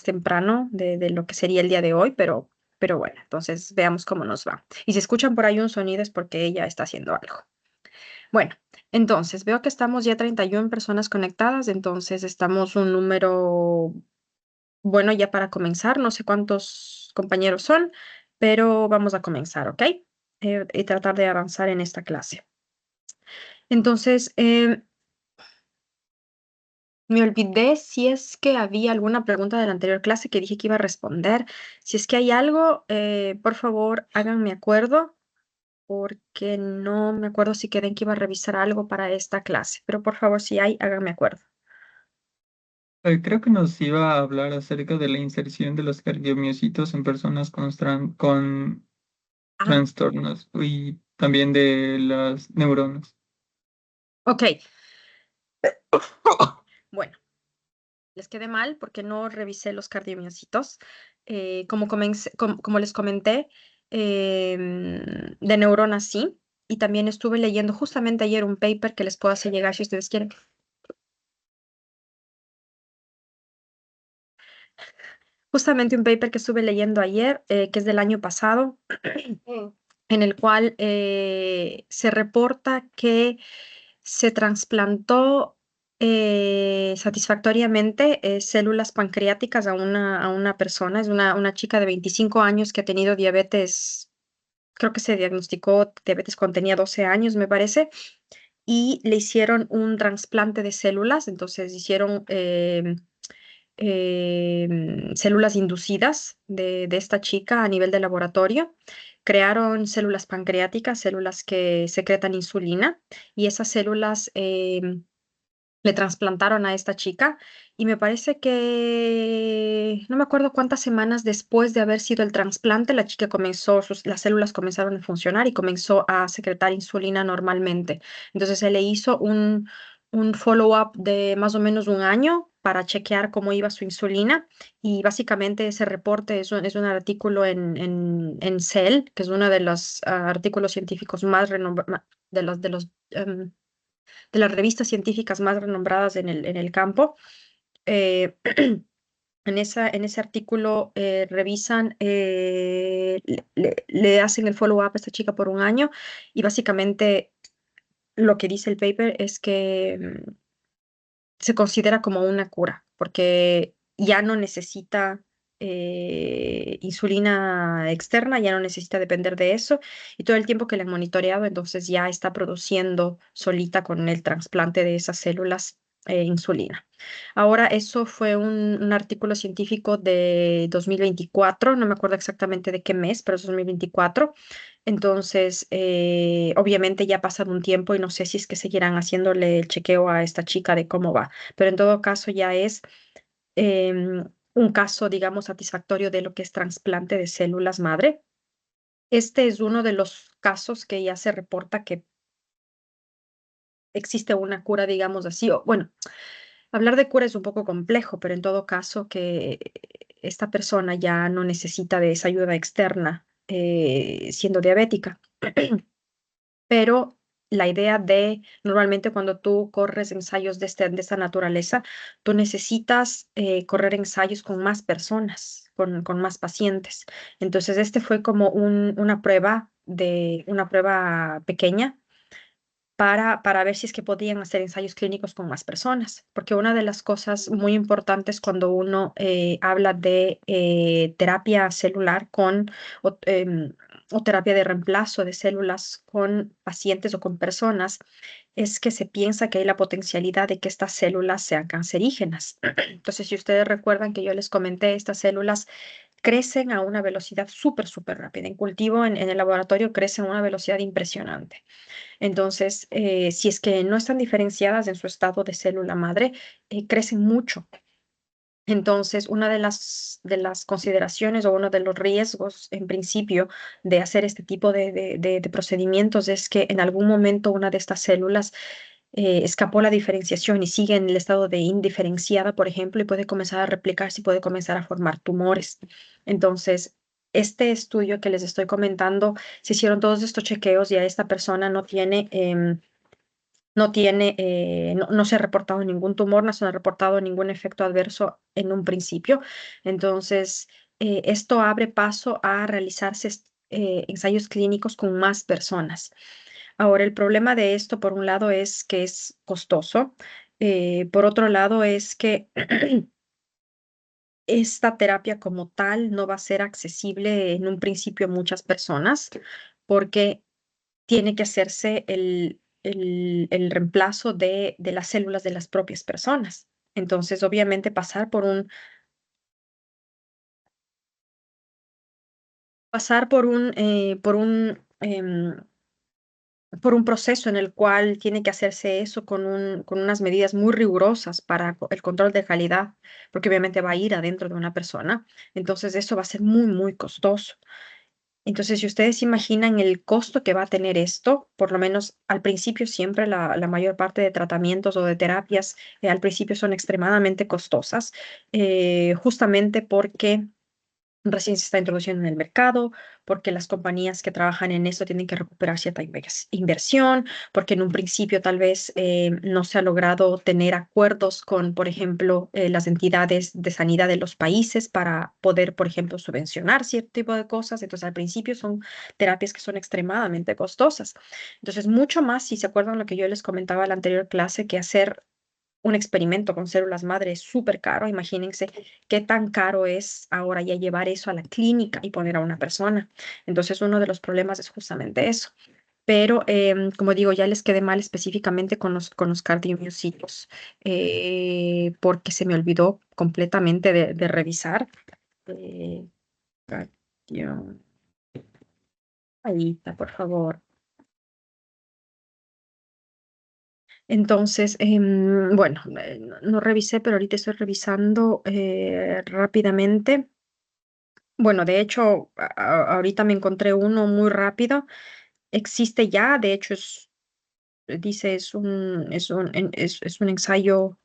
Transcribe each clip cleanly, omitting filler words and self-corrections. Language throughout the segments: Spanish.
temprano de lo que sería el día de hoy, pero bueno, entonces veamos cómo nos va. Y si escuchan por ahí un sonido es porque ella está haciendo algo. Bueno, entonces veo que estamos ya 31 personas conectadas, entonces estamos un número bueno ya para comenzar. No sé cuántos compañeros son, pero vamos a comenzar, ¿ok? Y tratar de avanzar en esta clase. Entonces, me olvidé si es que había alguna pregunta de la anterior clase que dije que iba a responder. Si es que hay algo, por favor, háganme acuerdo, porque no me acuerdo si quedé en que iba a revisar algo para esta clase. Pero por favor, si hay, háganme acuerdo. Creo que nos iba a hablar acerca de la inserción de los cardiomiocitos en personas con Ah, trastornos y también de las neuronas. ok. Bueno, les quedé mal porque no revisé los cardiomiocitos. Como les comenté, de neuronas sí. Y también estuve leyendo justamente ayer un paper que les puedo hacer llegar si ustedes quieren. Justamente un paper que estuve leyendo ayer, que es del año pasado, en el cual se reporta que se trasplantó satisfactoriamente células pancreáticas a una persona. Es una chica de 25 años que ha tenido diabetes, creo que se diagnosticó diabetes cuando tenía 12 años, me parece, y le hicieron un trasplante de células. Entonces hicieron células inducidas de esta chica a nivel de laboratorio. Crearon células pancreáticas, células que secretan insulina, y esas células le trasplantaron a esta chica. Y me parece que no me acuerdo cuántas semanas después de haber sido el trasplante, la chica las células comenzaron a funcionar y comenzó a secretar insulina normalmente. Entonces se le hizo un follow-up de más o menos un año para chequear cómo iba su insulina. Y básicamente ese reporte es un artículo en Cell, que es uno de los artículos científicos más renombrados, em, de las revistas científicas más renombradas en el campo. Eh, en ese artículo revisan, le hacen el follow-up a esta chica por un año, y básicamente lo que dice el paper es que se considera como una cura, porque ya no necesita insulina externa, ya no necesita depender de eso, y todo el tiempo que le han monitoreado, entonces ya está produciendo solita con el trasplante de esas células insulina. Ahora, eso fue un artículo científico de 2024, no me acuerdo exactamente de qué mes, pero es 2024. Entonces, obviamente ya ha pasado un tiempo y no sé si es que seguirán haciéndole el chequeo a esta chica de cómo va, pero en todo caso ya es un caso, digamos, satisfactorio de lo que es trasplante de células madre. Este es uno de los casos que ya se reporta que existe una cura, digamos así, o bueno, hablar de cura es un poco complejo, pero en todo caso que esta persona ya no necesita de esa ayuda externa siendo diabética. Pero la idea de, normalmente cuando tú corres ensayos de esta naturaleza, tú necesitas correr ensayos con más personas, con más pacientes. Entonces, este fue como una prueba pequeña para ver si es que podían hacer ensayos clínicos con más personas, porque una de las cosas muy importantes cuando uno habla de terapia celular o terapia de reemplazo de células con pacientes o con personas, es que se piensa que hay la potencialidad de que estas células sean cancerígenas. Entonces, si ustedes recuerdan que yo les comenté, estas células crecen a una velocidad súper, súper rápida. En cultivo, en el laboratorio, crecen a una velocidad impresionante. Entonces, si es que no están diferenciadas en su estado de célula madre, crecen mucho. Entonces, una de las consideraciones o uno de los riesgos en principio de hacer este tipo de procedimientos es que en algún momento una de estas células escapó la diferenciación y sigue en el estado de indiferenciada, por ejemplo, y puede comenzar a replicarse y puede comenzar a formar tumores. Entonces, este estudio que les estoy comentando, se hicieron todos estos chequeos y a esta persona no tiene no se ha reportado ningún tumor, no se ha reportado ningún efecto adverso en un principio. Entonces, esto abre paso a realizarse ensayos clínicos con más personas. Ahora, el problema de esto, por un lado, es que es costoso. Por otro lado, es que esta terapia como tal no va a ser accesible en un principio a muchas personas porque tiene que hacerse el reemplazo de las células de las propias personas. Entonces, obviamente, pasar por un proceso en el cual tiene que hacerse eso con unas medidas muy rigurosas para el control de calidad, porque obviamente va a ir adentro de una persona. Entonces, eso va a ser muy, muy costoso. Entonces, si ustedes imaginan el costo que va a tener esto, por lo menos al principio siempre la mayor parte de tratamientos o de terapias al principio son extremadamente costosas, justamente porque recién se está introduciendo en el mercado, porque las compañías que trabajan en esto tienen que recuperar cierta inversión, porque en un principio tal vez no se ha logrado tener acuerdos con, por ejemplo, las entidades de sanidad de los países para poder, por ejemplo, subvencionar cierto tipo de cosas. Entonces, al principio son terapias que son extremadamente costosas. Entonces, mucho más, si se acuerdan lo que yo les comentaba en la anterior clase, que hacer un experimento con células madre es súper caro. Imagínense qué tan caro es ahora ya llevar eso a la clínica y poner a una persona. Entonces, uno de los problemas es justamente eso. Pero, como digo, ya les quedé mal específicamente con los cardiomiocitos, porque se me olvidó completamente de revisar. Eh, cardio- Ahí está, por favor. Entonces, bueno, no revisé, pero ahorita estoy revisando rápidamente. Bueno, de hecho, ahorita me encontré uno muy rápido. Existe ya, de hecho, dice, es un ensayo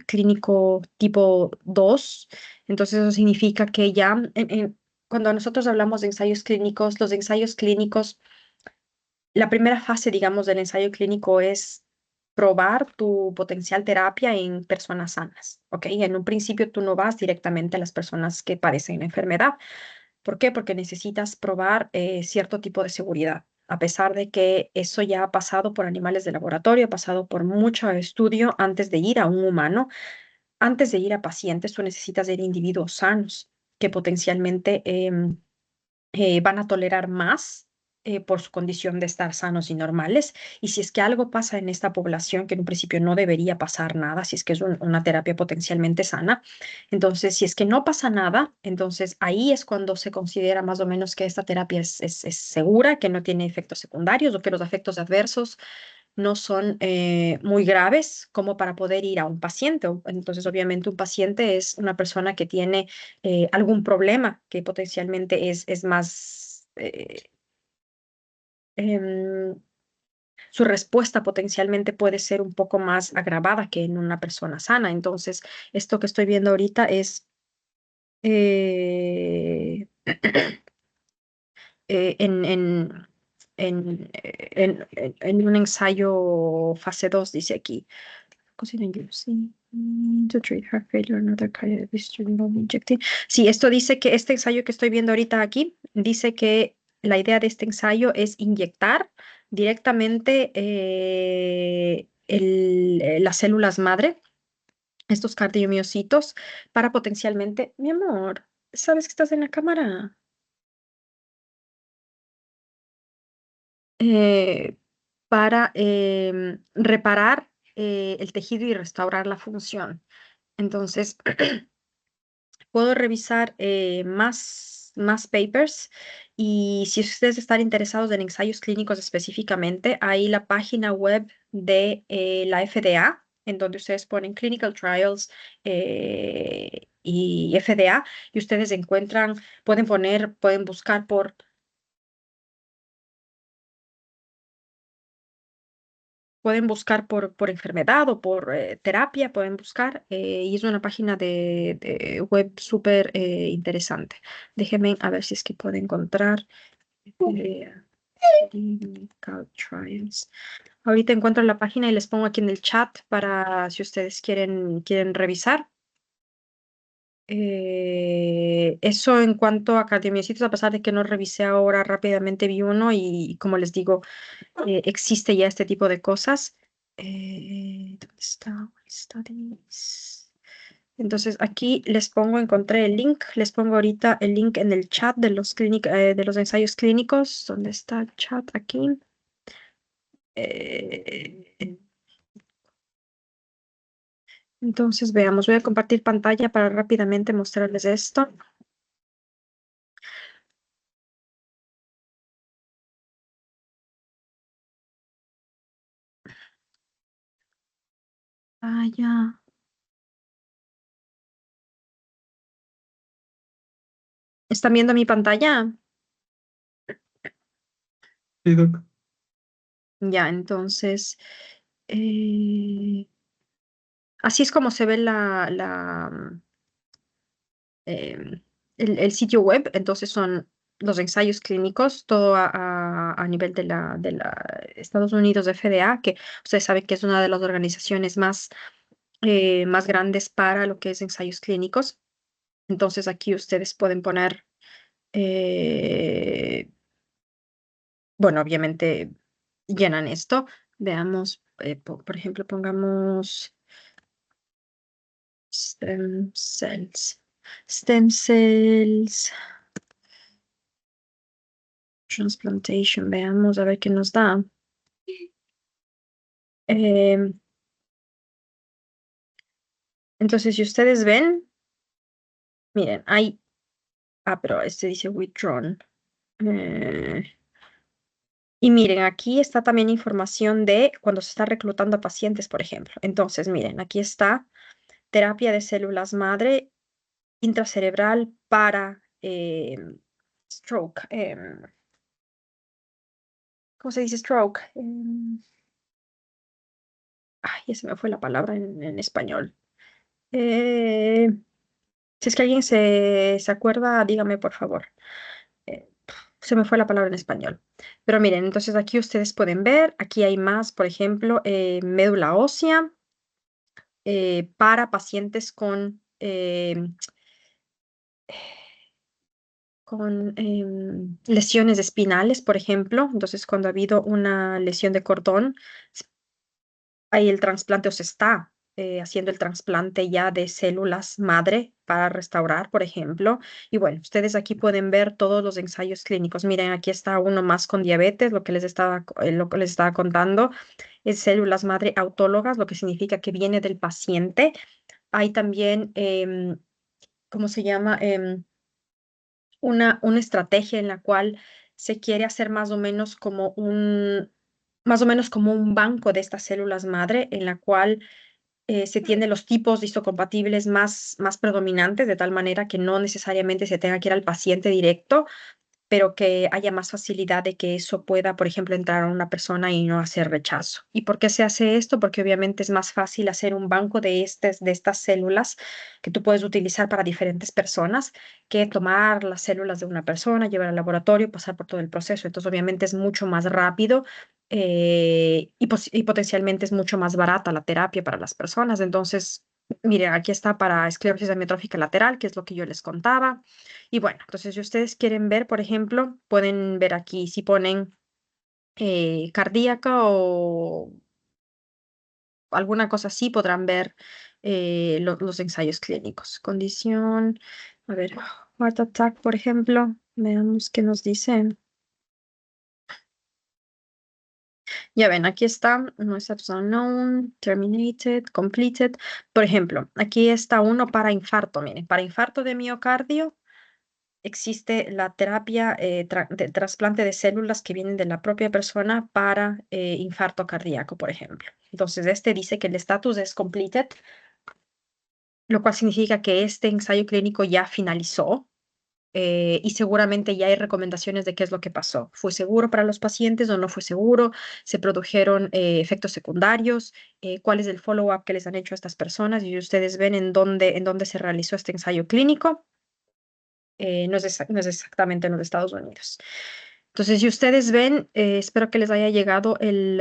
clínico tipo 2. Entonces, eso significa que ya, cuando nosotros hablamos de ensayos clínicos, los ensayos clínicos, la primera fase, digamos, del ensayo clínico es probar tu potencial terapia en personas sanas, ¿ok? En un principio tú no vas directamente a las personas que padecen la enfermedad. ¿Por qué? Porque necesitas probar cierto tipo de seguridad. A pesar de que eso ya ha pasado por animales de laboratorio, ha pasado por mucho estudio antes de ir a un humano, antes de ir a pacientes, tú necesitas de individuos sanos que potencialmente van a tolerar más por su condición de estar sanos y normales. Y si es que algo pasa en esta población, que en un principio no debería pasar nada, si es que es una terapia potencialmente sana, entonces si es que no pasa nada, entonces ahí es cuando se considera más o menos que esta terapia es segura, que no tiene efectos secundarios o que los efectos adversos no son muy graves como para poder ir a un paciente. Entonces, obviamente, un paciente es una persona que tiene algún problema que potencialmente es más, em, su respuesta potencialmente puede ser un poco más agravada que en una persona sana. Entonces, esto que estoy viendo ahorita es eh, eh, en, en, en un ensayo fase 2 dice aquí. Considering using to treat heart failure and other cardiac disease involving injecting. Sí, esto dice que este ensayo que estoy viendo ahorita aquí, dice que la idea de este ensayo es inyectar directamente las células madre, estos cardiomiocitos, para potencialmente, mi amor, ¿sabes que estás en la cámara? Eh, para reparar el tejido y restaurar la función. Entonces, puedo revisar más papers y si ustedes están interesados en ensayos clínicos específicamente, hay la página web de la FDA, en donde ustedes ponen Clinical Trials y FDA y ustedes encuentran, pueden buscar por enfermedad o por terapia, pueden buscar, y es una página de web súper interesante. Déjenme a ver si es que puedo encontrar clinical trials. Ahorita encuentro la página y les pongo aquí en el chat para si ustedes quieren revisar. Eso en cuanto a cardiomiocitos, a pesar de que no revisé ahora, rápidamente vi uno y como les digo, existe ya este tipo de cosas. ¿Dónde está? Studies. Entonces aquí les pongo, encontré el link, les pongo ahorita el link en el chat de de los ensayos clínicos. ¿Dónde está el chat? Aquí. Eh, entonces veamos, voy a compartir pantalla para rápidamente mostrarles esto. Ah, ya. ¿Están viendo mi pantalla? Sí, Doc. Ya, entonces, eh, así es como se ve em, el sitio web. Entonces son los ensayos clínicos, todo a nivel de la Estados Unidos, FDA, que ustedes saben que es una de las organizaciones más grandes para lo que es ensayos clínicos. Entonces aquí ustedes pueden poner, eh, bueno, obviamente llenan esto. Veamos, por ejemplo, pongamos stem cells. Stem cells, transplantation. Veamos a ver qué nos da. Em, entonces, si ustedes ven, miren, pero este dice withdrawn. Eh, y miren, aquí está también información de cuando se está reclutando a pacientes, por ejemplo. Entonces, miren, aquí está terapia de células madre intracerebral para stroke. ¿Cómo se dice stroke? Ay, ya se me fue la palabra en español. Eh, si es que alguien se acuerda, dígame por favor. Eh, Se me fue la palabra en español. Pero miren, entonces aquí ustedes pueden ver, aquí hay más, por ejemplo, médula ósea para pacientes con lesiones espinales, por ejemplo. Entonces, cuando ha habido una lesión de cordón, hay el trasplante o se está haciendo el trasplante ya de células madre para restaurar, por ejemplo. Y bueno, ustedes aquí pueden ver todos los ensayos clínicos. Miren, aquí está uno más con diabetes, lo que les estaba contando es células madre autólogas, lo que significa que viene del paciente. Hay también, ¿cómo se llama? Una estrategia en la cual se quiere hacer más o menos como un banco de estas células madre, en la cual se tiene los tipos histocompatibles más predominantes, de tal manera que no necesariamente se tenga que ir al paciente directo, pero que haya más facilidad de que eso pueda, por ejemplo, entrar a una persona y no hacer rechazo. ¿Y por qué se hace esto? Porque obviamente es más fácil hacer un banco de estas células que tú puedes utilizar para diferentes personas que tomar las células de una persona, llevar al laboratorio, pasar por todo el proceso. Entonces, obviamente es mucho más rápido. Y potencialmente es mucho más barata la terapia para las personas. Entonces, miren, aquí está para esclerosis amiotrófica lateral, que es lo que yo les contaba. Y bueno, entonces si ustedes quieren ver, por ejemplo, pueden ver aquí si ponen cardíaca o alguna cosa así, podrán ver los ensayos clínicos. Condición, a ver, heart attack, por ejemplo, veamos qué nos dice. Ya ven, aquí está, no status unknown, terminated, completed. Por ejemplo, aquí está uno para infarto, miren, para infarto de miocardio. Existe la terapia de trasplante de células que vienen de la propia persona para infarto cardíaco, por ejemplo. Entonces, este dice que el estatus es completed, lo cual significa que este ensayo clínico ya finalizó y seguramente ya hay recomendaciones de qué es lo que pasó. ¿Fue seguro para los pacientes o no fue seguro? ¿Se produjeron efectos secundarios? ¿Cuál es el follow-up que les han hecho a estas personas? Y ustedes ven en dónde se realizó este ensayo clínico. No es exactamente en los Estados Unidos. Entonces, si ustedes ven, espero que les haya llegado el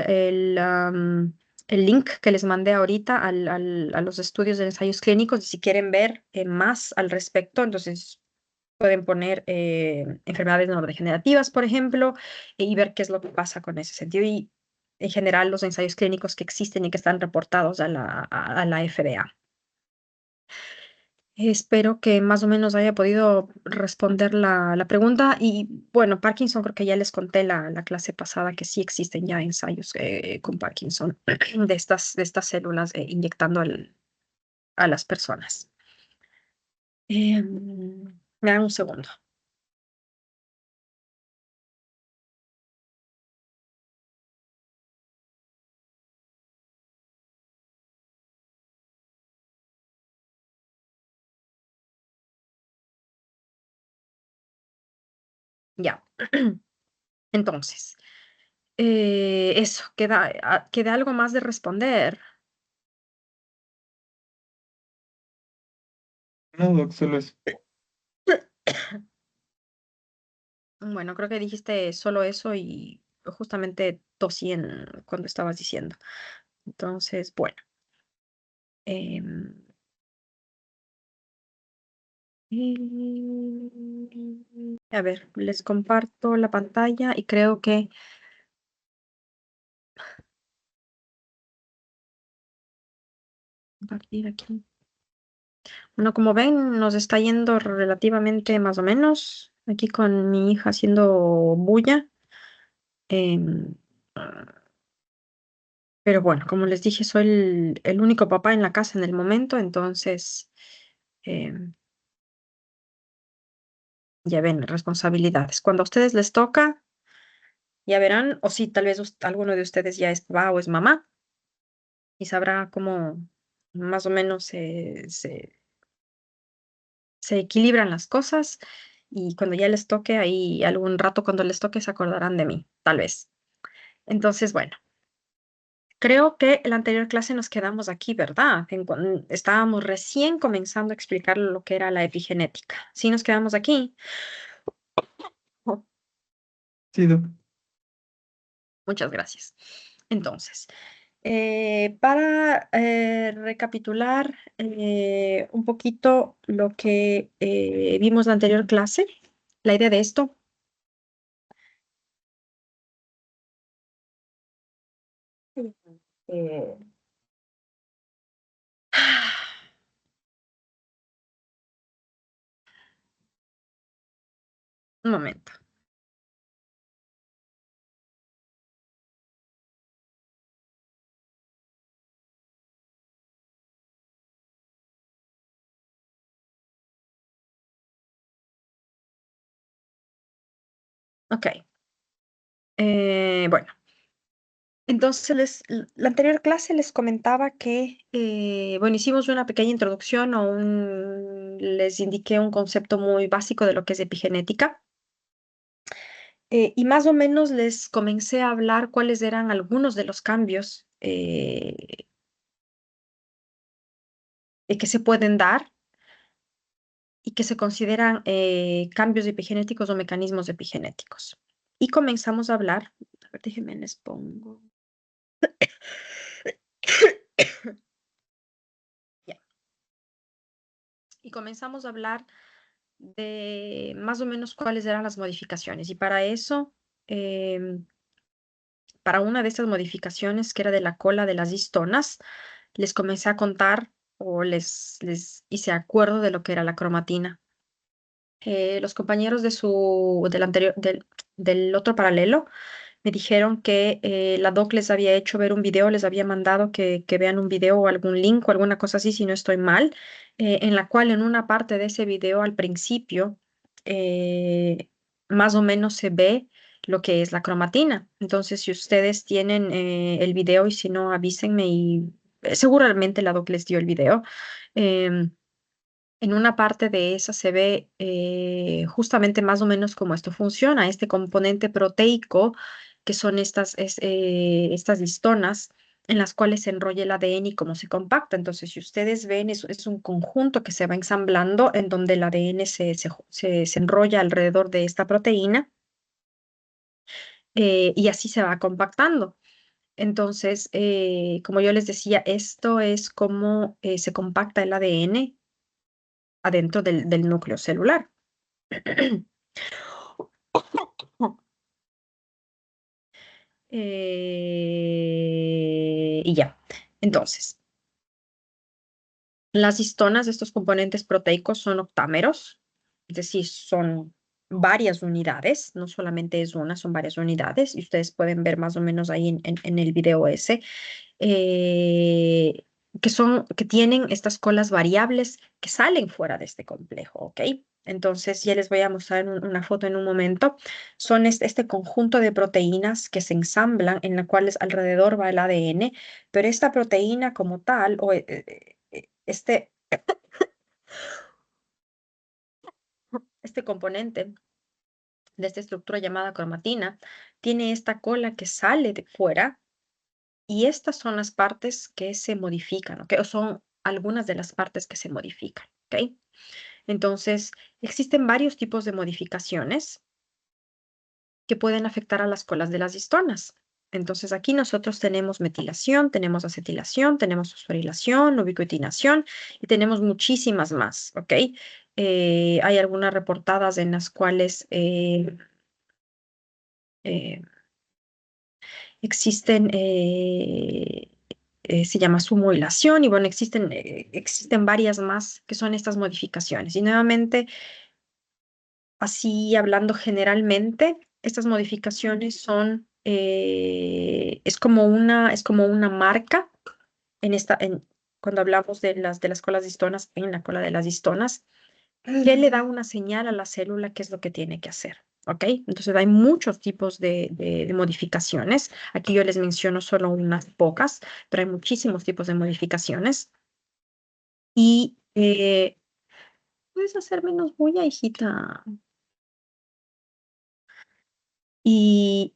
link que les mandé ahorita a los estudios de ensayos clínicos. Y si quieren ver más al respecto, entonces pueden poner enfermedades neurodegenerativas, por ejemplo, y ver qué es lo que pasa con ese sentido. Y en general, los ensayos clínicos que existen y que están reportados a la FDA. Espero que más o menos haya podido responder la pregunta. Y bueno, Parkinson, creo que ya les conté la clase pasada que sí existen ya ensayos con Parkinson de estas células inyectando a las personas. Me dan un segundo. Ya. Entonces, eso, queda algo más de responder. No, Doc, solo es. Bueno, creo que dijiste solo eso y justamente tosí cuando estabas diciendo. Entonces, bueno. em, a ver, les comparto la pantalla y creo que compartir aquí. Bueno, como ven, nos está yendo relativamente más o menos. Aquí con mi hija haciendo bulla. em, pero bueno, como les dije, soy el único papá en la casa en el momento, entonces em, ya ven, responsabilidades. Cuando a ustedes les toca, ya verán, o si tal vez alguno de ustedes ya es papá o es mamá y sabrá cómo más o menos se equilibran las cosas y cuando ya les toque, ahí algún rato cuando les toque se acordarán de mí, tal vez. Entonces, bueno, creo que en la anterior clase nos quedamos aquí, ¿verdad? Estábamos recién comenzando a explicar lo que era la epigenética. ¿Sí nos quedamos aquí? Oh, Sí, Doc. muchas gracias. Entonces, para recapitular un poquito lo que vimos la anterior clase, la idea de esto. eh, un momento. Ok. Bueno, entonces la anterior clase les comentaba que, bueno, hicimos una pequeña introducción les indiqué un concepto muy básico de lo que es epigenética. Y más o menos les comencé a hablar cuáles eran algunos de los cambios que se pueden dar y que se consideran cambios epigenéticos o mecanismos epigenéticos. Y comenzamos a hablar, a ver, déjenme les pongo. Ya. Y comenzamos a hablar de más o menos cuáles eran las modificaciones. Y para eso, em, para una de estas modificaciones, que era de la cola de las histonas, les comencé a contar o les hice acuerdo de lo que era la cromatina. Los compañeros del otro paralelo me dijeron que la doc les había hecho ver un video, les había mandado que vean un video o algún link o alguna cosa así, si no estoy mal, en la cual en una parte de ese video al principio eh, más o menos se ve lo que es la cromatina. Entonces, si ustedes tienen el video y si no, avísenme y seguramente la doc les dio el video. em, en una parte de esa se ve justamente más o menos cómo esto funciona, este componente proteico, que son estas histonas en las cuales se enrolla el ADN y cómo se compacta. Entonces, si ustedes ven, es un conjunto que se va ensamblando en donde el ADN se enrolla alrededor de esta proteína y así se va compactando. Entonces, como yo les decía, esto es como se compacta el ADN adentro del núcleo celular. Y ya. Entonces, las histonas de estos componentes proteicos son octámeros, es decir, son varias unidades, no solamente es una, son varias unidades, y ustedes pueden ver más o menos ahí en el video ese, eh, que tienen estas colas variables que salen fuera de este complejo, ¿ok? Entonces, ya les voy a mostrar una foto en un momento. Son este conjunto de proteínas que se ensamblan, en la cual alrededor va el ADN, pero esta proteína como tal, o este componente de esta estructura llamada cromatina, tiene esta cola que sale de fuera y estas son las partes que se modifican, ¿ok? O son algunas de las partes que se modifican, ¿ok? Entonces, existen varios tipos de modificaciones que pueden afectar a las colas de las histonas. Entonces, aquí nosotros tenemos metilación, tenemos acetilación, tenemos fosforilación, ubiquitinación y tenemos muchísimas más, ¿ok? Hay algunas reportadas en las cuales eh, existen, se llama sumoilación y bueno, existen varias más que son estas modificaciones. Y nuevamente, así hablando generalmente, estas modificaciones son, es como una marca cuando hablamos de las colas histonas, en la cola de las histonas, que le da una señal a la célula qué es lo que tiene que hacer. ¿Ok? Entonces hay muchos tipos de modificaciones. Aquí yo les menciono solo unas pocas, pero hay muchísimos tipos de modificaciones. Y puedes hacer menos bulla, hijita. Y,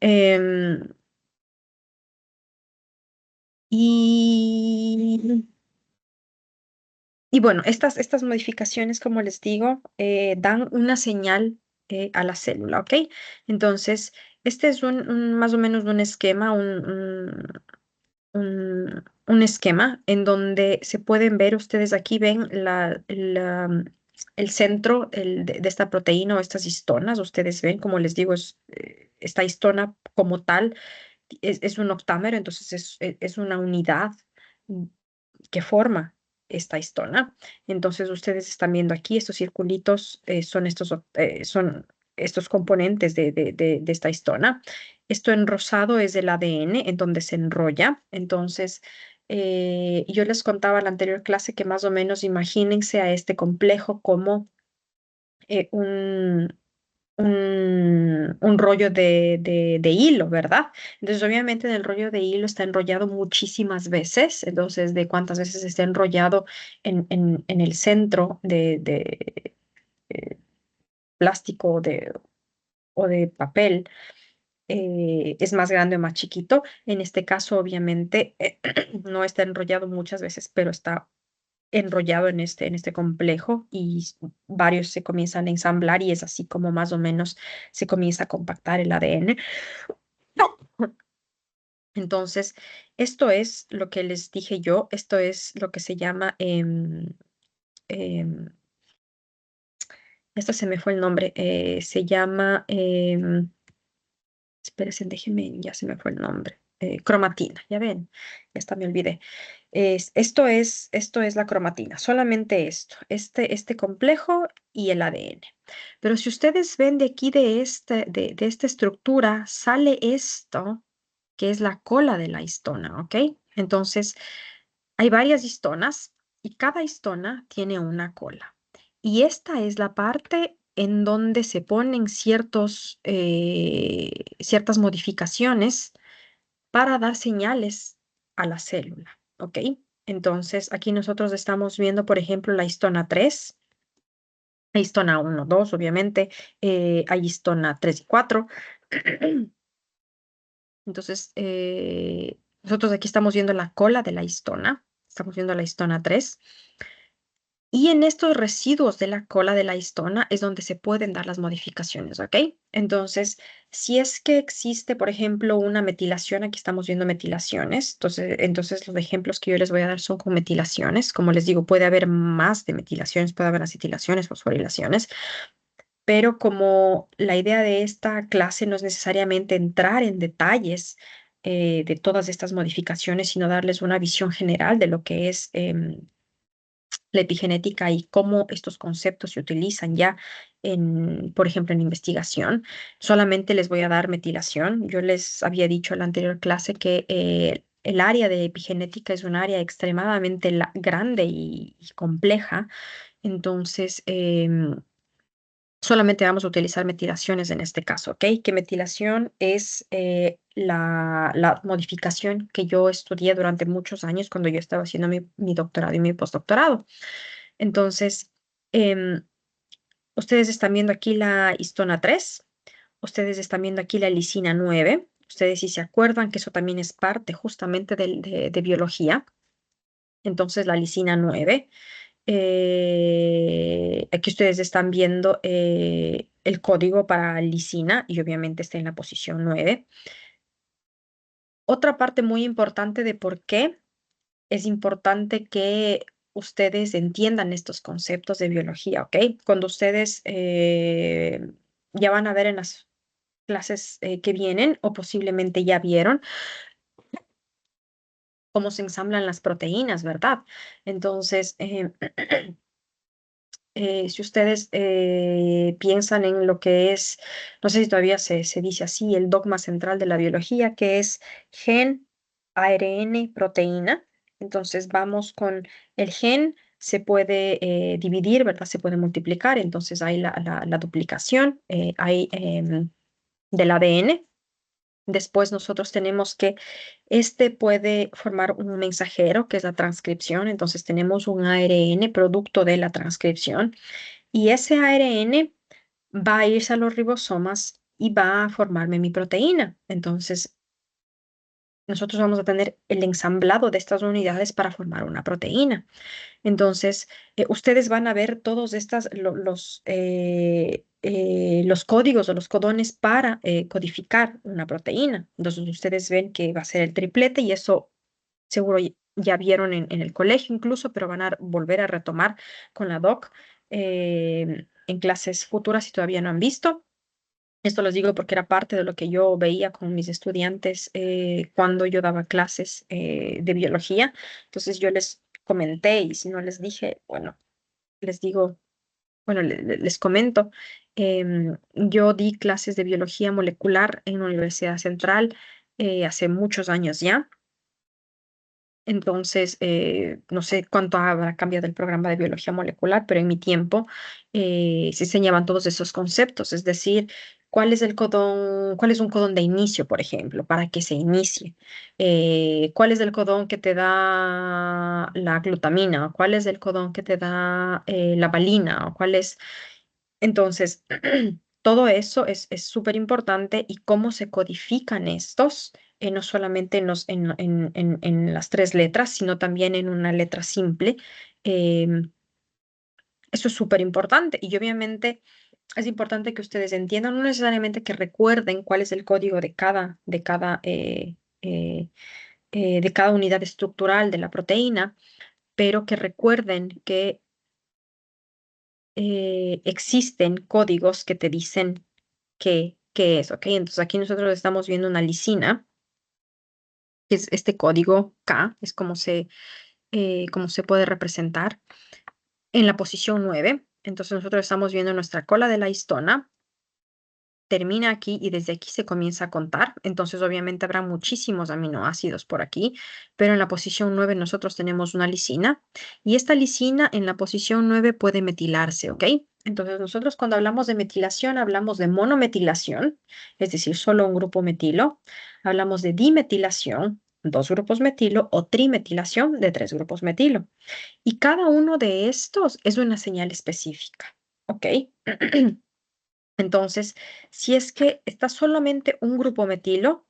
y, y bueno, estas modificaciones, como les digo, dan una señal a la célula, ¿ok? Entonces, este es más o menos un esquema, un esquema en donde se pueden ver, ustedes aquí ven el centro de esta proteína o estas histonas, ustedes ven, como les digo, esta histona como tal es un octámero, entonces es una unidad mm, que forma esta histona. Entonces ustedes están viendo aquí, estos circulitos son estos componentes de esta histona. Esto en rosado es el ADN, en donde se enrolla. Entonces, yo les contaba en la anterior clase que más o menos imagínense a este complejo como eh, un, un rollo de hilo, ¿verdad? Entonces, obviamente en el rollo de hilo está enrollado muchísimas veces, entonces de cuántas veces está enrollado en el centro de plástico o de papel. Es más grande o más chiquito. En este caso, obviamente, no está enrollado muchas veces, pero está enrollado en este complejo y varios se comienzan a ensamblar y es así como más o menos se comienza a compactar el ADN. Entonces, esto es lo que les dije yo, esto es lo que se llama, em, esto se me fue el nombre, se llama, espérense, déjenme, ya se me fue el nombre. Cromatina, ya ven, ya hasta me olvidé. Esto es la cromatina, solamente esto, este complejo y el ADN. Pero si ustedes ven de aquí de esta estructura, sale esto, que es la cola de la histona, ¿ok? Entonces, hay varias histonas y cada histona tiene una cola. Y esta es la parte en donde se ponen ciertas modificaciones para dar señales a la célula, ¿ok? Entonces, aquí nosotros estamos viendo, por ejemplo, la histona 3, la histona 1, 2, obviamente, hay histona 3 y 4. Entonces, nosotros aquí estamos viendo la cola de la histona, estamos viendo la histona 3 Y en estos residuos de la cola de la histona es donde se pueden dar las modificaciones, ¿ok? Entonces, si es que existe, por ejemplo, una metilación, aquí estamos viendo metilaciones, entonces los ejemplos que yo les voy a dar son con metilaciones. Como les digo, puede haber más de metilaciones, puede haber acetilaciones, fosforilaciones, pero como la idea de esta clase no es necesariamente entrar en detalles de todas estas modificaciones, sino darles una visión general de lo que es la epigenética y cómo estos conceptos se utilizan ya en, por ejemplo, en investigación. Solamente les voy a dar metilación. Yo les había dicho en la anterior clase que el área de epigenética es un área extremadamente grande y compleja. Entonces, solamente vamos a utilizar metilaciones en este caso, ¿ok? Que metilación es la modificación que yo estudié durante muchos años cuando yo estaba haciendo mi doctorado y mi postdoctorado. Entonces, em, ustedes están viendo aquí la histona 3, ustedes están viendo aquí la lisina 9. Ustedes si se acuerdan que eso también es parte justamente de biología. Entonces, la lisina 9. Aquí ustedes están viendo el código para lisina y obviamente está en la posición 9. Otra parte muy importante de por qué es importante que ustedes entiendan estos conceptos de biología, ¿ok? Cuando ustedes ya van a ver en las clases que vienen o posiblemente ya vieron cómo se ensamblan las proteínas, ¿verdad? Entonces, si ustedes piensan en lo que es, no sé si todavía se dice así, el dogma central de la biología, que es gen, ARN, proteína. Entonces vamos con el gen, se puede dividir, ¿verdad? Se puede multiplicar, entonces hay la duplicación, hay del ADN. Después nosotros tenemos que este puede formar un mensajero, que es la transcripción. Entonces tenemos un ARN producto de la transcripción y ese ARN va a irse a los ribosomas y va a formarme mi proteína. Entonces, nosotros vamos a tener el ensamblado de estas unidades para formar una proteína. Entonces, ustedes van a ver todos los códigos o los codones para codificar una proteína. Entonces, ustedes ven que va a ser el triplete y eso seguro ya vieron en el colegio incluso, pero van a volver a retomar con la doc en clases futuras si todavía no han visto. Esto los digo porque era parte de lo que yo veía con mis estudiantes cuando yo daba clases de biología. Entonces yo les comenté y si no les dije, bueno, les digo, bueno, les comento. Yo di clases de biología molecular en la Universidad Central hace muchos años ya. Entonces, no sé cuánto habrá cambiado el programa de biología molecular, pero en mi tiempo se enseñaban todos esos conceptos, es decir, cuál es el codón, cuál es un codón de inicio, por ejemplo, para que se inicie, cuál es el codón que te da la glutamina, cuál es el codón que te da la valina, o cuál es entonces, todo eso es súper importante y cómo se codifican estos, no solamente en las tres letras, sino también en una letra simple. em, Eso es súper importante y obviamente es importante que ustedes entiendan, no necesariamente que recuerden cuál es el código eh, de cada unidad estructural de la proteína, pero que recuerden que existen códigos que te dicen qué es, ¿ok? Entonces aquí nosotros estamos viendo una lisina, que es este código K, es como se puede representar en la posición 9. Entonces nosotros estamos viendo nuestra cola de la histona, termina aquí y desde aquí se comienza a contar. Entonces, obviamente habrá muchísimos aminoácidos por aquí, pero en la posición 9 nosotros tenemos una lisina y esta lisina en la posición 9 puede metilarse, ¿ok? Entonces, nosotros cuando hablamos de metilación, hablamos de monometilación, es decir, solo un grupo metilo. Hablamos de dimetilación, dos grupos metilo, o trimetilación de tres grupos metilo. Y cada uno de estos es una señal específica, ¿ok? Entonces, si es que está solamente un grupo metilo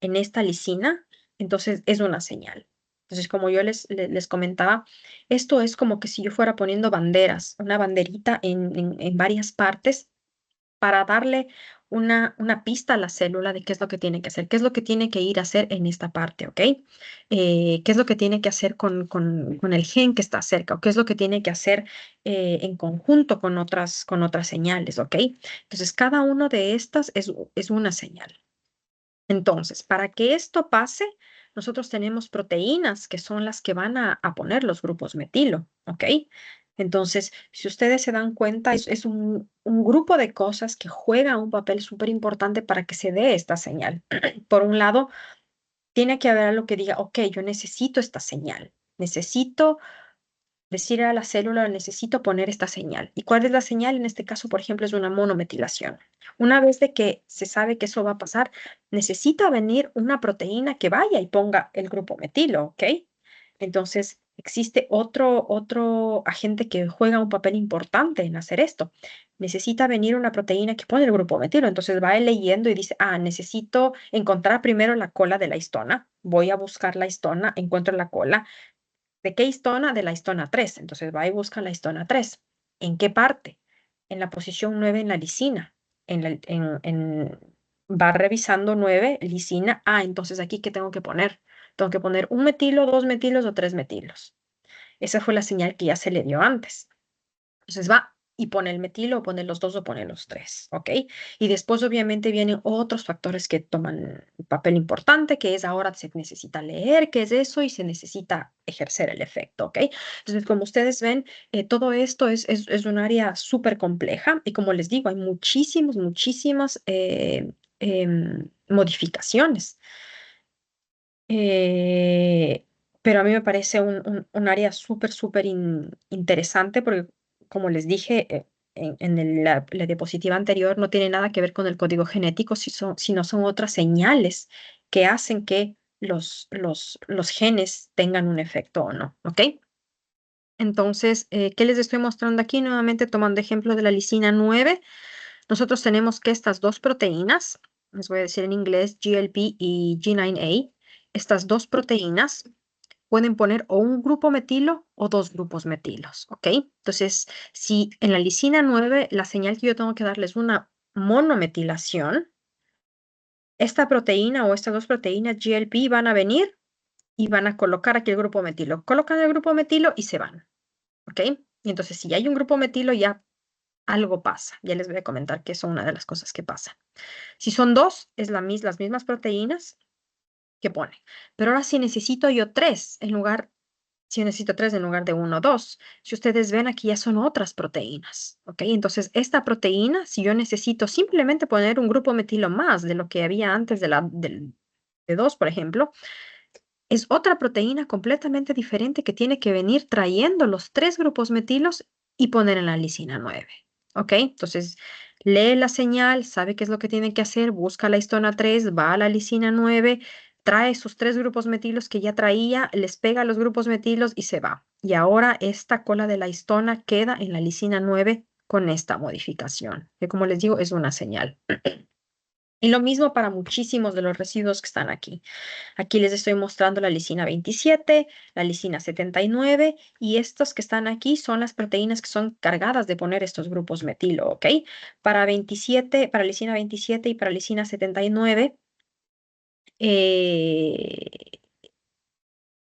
en esta lisina, entonces es una señal. Entonces, como yo les comentaba, esto es como que si yo fuera poniendo banderas, una banderita en varias partes para darle una pista a la célula de qué es lo que tiene que hacer, qué es lo que tiene que ir a hacer en esta parte, ¿ok? Qué es lo que tiene que hacer con el gen que está cerca, o qué es lo que tiene que hacer en conjunto con otras señales, ¿ok? Entonces, cada uno de estas es una señal. Entonces, para que esto pase, nosotros tenemos proteínas que son las que van a poner los grupos metilo, ¿ok? Entonces, si ustedes se dan cuenta, es un grupo de cosas que juega un papel súper importante para que se dé esta señal. Por un lado, tiene que haber algo que diga, ok, yo necesito esta señal, necesito decir a la célula, necesito poner esta señal. ¿Y cuál es la señal? En este caso, por ejemplo, es una monometilación. Una vez de que se sabe que eso va a pasar, necesita venir una proteína que vaya y ponga el grupo metilo, ¿ok? Entonces, existe otro agente que juega un papel importante en hacer esto. Necesita venir una proteína que pone el grupo metilo. Entonces va él leyendo y dice, necesito encontrar primero la cola de la histona. Voy a buscar la histona, encuentro la cola. ¿De qué histona? De la histona 3. Entonces va y busca la histona 3. ¿En qué parte? En la posición 9 en la lisina. Va revisando 9, lisina. Entonces aquí, ¿qué tengo que poner? Tengo que poner un metilo, dos metilos o tres metilos. Esa fue la señal que ya se le dio antes. Entonces va y pone el metilo, o pone los dos o pone los tres, ¿ok? Y después obviamente vienen otros factores que toman un papel importante, que es ahora se necesita leer qué es eso y se necesita ejercer el efecto, ¿ok? Entonces, como ustedes ven, todo esto es un área súper compleja y como les digo, hay muchísimas modificaciones. Eh, pero a mí me parece un área súper interesante porque, como les dije, la diapositiva anterior no tiene nada que ver con el código genético, sino son otras señales que hacen que los genes tengan un efecto o no, ¿ok? Entonces, ¿qué les estoy mostrando aquí? Nuevamente tomando ejemplo de la lisina 9, nosotros tenemos que estas dos proteínas, les voy a decir en inglés GLP y G9A, estas dos proteínas pueden poner o un grupo metilo o dos grupos metilos, ¿ok? Entonces, si en la lisina 9 la señal que yo tengo que darles es una monometilación, esta proteína o estas dos proteínas GLP van a venir y van a colocar aquí el grupo metilo. Colocan el grupo metilo y se van, ¿ok? Y entonces, si hay un grupo metilo, ya algo pasa. Ya les voy a comentar que eso es una de las cosas que pasa. Si son dos, es las mismas proteínas que pone. Pero ahora si necesito yo tres si yo necesito tres en lugar de uno o dos, si ustedes ven aquí ya son otras proteínas, ¿ok? Entonces esta proteína, si yo necesito simplemente poner un grupo metilo más de lo que había antes de dos, por ejemplo, es otra proteína completamente diferente que tiene que venir trayendo los tres grupos metilos y poner en la lisina 9. ¿Ok? Entonces, lee la señal, sabe qué es lo que tiene que hacer, busca la histona 3, va a la lisina 9, trae sus tres grupos metilos que ya traía, les pega a los grupos metilos y se va. Y ahora esta cola de la histona queda en la lisina 9 con esta modificación, que como les digo, es una señal. Y lo mismo para muchísimos de los residuos que están aquí. Aquí les estoy mostrando la lisina 27, la lisina 79 y estos que están aquí son las proteínas que son cargadas de poner estos grupos metilo, ¿ok? Para lisina 27 y para lisina 79, eh,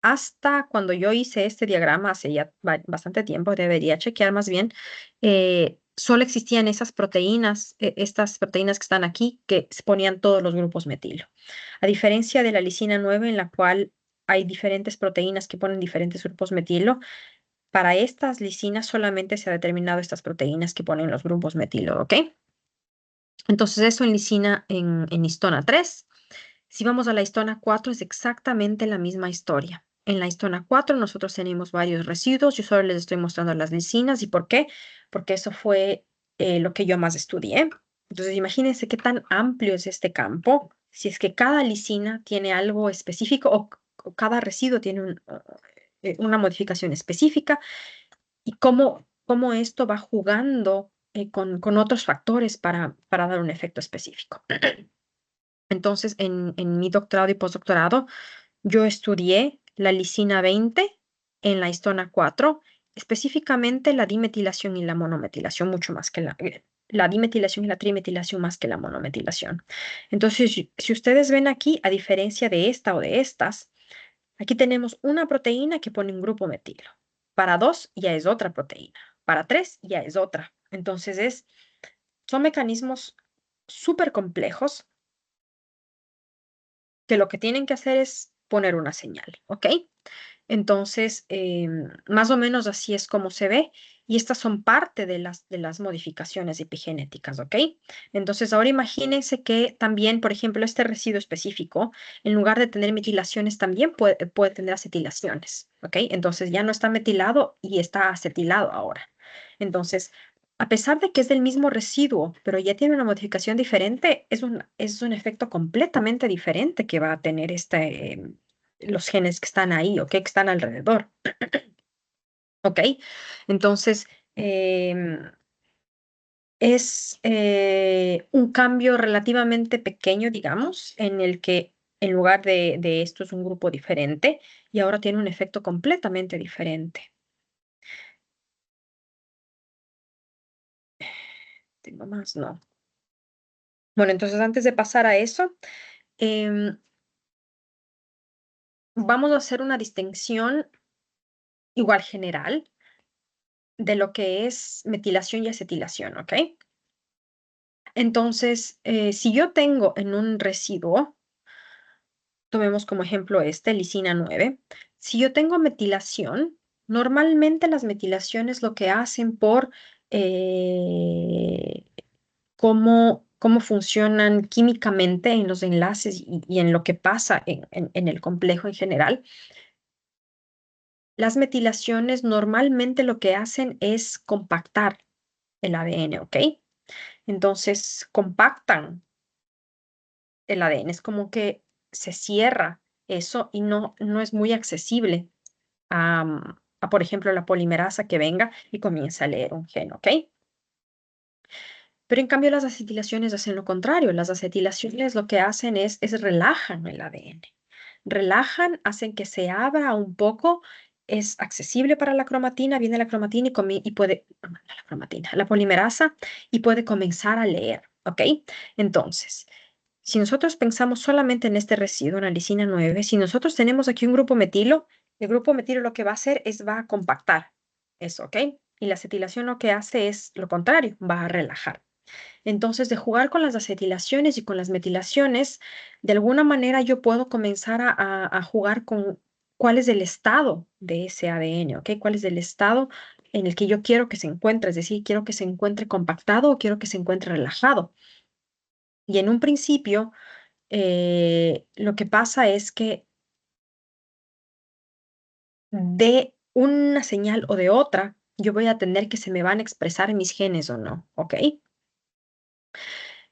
hasta cuando yo hice este diagrama hace ya bastante tiempo, debería chequear más bien, solo existían esas proteínas, estas proteínas que están aquí, que ponían todos los grupos metilo. A diferencia de la lisina 9, en la cual hay diferentes proteínas que ponen diferentes grupos metilo, para estas lisinas solamente se ha determinado estas proteínas que ponen los grupos metilo, ¿ok? Entonces eso en lisina, en histona 3. Si vamos a la histona 4, es exactamente la misma historia. En la histona 4 nosotros tenemos varios residuos. Yo solo les estoy mostrando las lisinas. ¿Y por qué? Porque eso fue lo que yo más estudié. Entonces, imagínense qué tan amplio es este campo. Si es que cada lisina tiene algo específico o cada residuo tiene una modificación específica y cómo esto va jugando con otros factores para dar un efecto específico. Entonces, en mi doctorado y postdoctorado, yo estudié la lisina 20 en la histona 4, específicamente la dimetilación y la monometilación, mucho más que la dimetilación y la trimetilación más que la monometilación. Entonces, si ustedes ven aquí, a diferencia de esta o de estas, aquí tenemos una proteína que pone un grupo metilo. Para 2 ya es otra proteína. Para 3 ya es otra. Entonces, son mecanismos súper complejos que lo que tienen que hacer es poner una señal, ¿ok? Entonces, más o menos así es como se ve, y estas son parte de las modificaciones epigenéticas, ¿ok? Entonces, ahora imagínense que también, por ejemplo, este residuo específico, en lugar de tener metilaciones, también puede tener acetilaciones, ¿ok? Entonces, ya no está metilado y está acetilado ahora. Entonces, a pesar de que es del mismo residuo, pero ya tiene una modificación diferente, es un efecto completamente diferente que va a tener los genes que están ahí, ¿ok? Que están alrededor, ¿ok? Entonces, em, es un cambio relativamente pequeño, digamos, en el que en lugar de esto es un grupo diferente y ahora tiene un efecto completamente diferente. ¿Tengo más? No. Bueno, entonces antes de pasar a eso, em, vamos a hacer una distinción igual general de lo que es metilación y acetilación, ¿ok? Entonces, si yo tengo en un residuo, tomemos como ejemplo lisina 9, si yo tengo metilación, normalmente las metilaciones lo que hacen por eh, cómo funcionan químicamente en los enlaces y en lo que pasa en el complejo en general. Las metilaciones normalmente lo que hacen es compactar el ADN, ¿ok? Entonces, compactan el ADN, es como que se cierra eso y no es muy accesible por ejemplo, la polimerasa que venga y comience a leer un gen, ¿ok? Pero en cambio las acetilaciones hacen lo contrario. Las acetilaciones lo que hacen es relajan el ADN. Relajan, hacen que se abra un poco, es accesible para la cromatina, viene la cromatina y puede, no, no, la cromatina, la polimerasa y puede comenzar a leer, ¿ok? Entonces, si nosotros pensamos solamente en este residuo, en la lisina 9, si nosotros tenemos aquí un grupo metilo, el grupo metilo lo que va a hacer es va a compactar eso, ¿ok? Y la acetilación lo que hace es lo contrario, va a relajar. Entonces, de jugar con las acetilaciones y con las metilaciones, de alguna manera yo puedo comenzar a jugar con cuál es el estado de ese ADN, ¿ok? ¿Cuál es el estado en el que yo quiero que se encuentre? Es decir, quiero que se encuentre compactado o quiero que se encuentre relajado. Y en un principio, lo que pasa es que de una señal o de otra, yo voy a tener que se me van a expresar mis genes o no, ¿ok?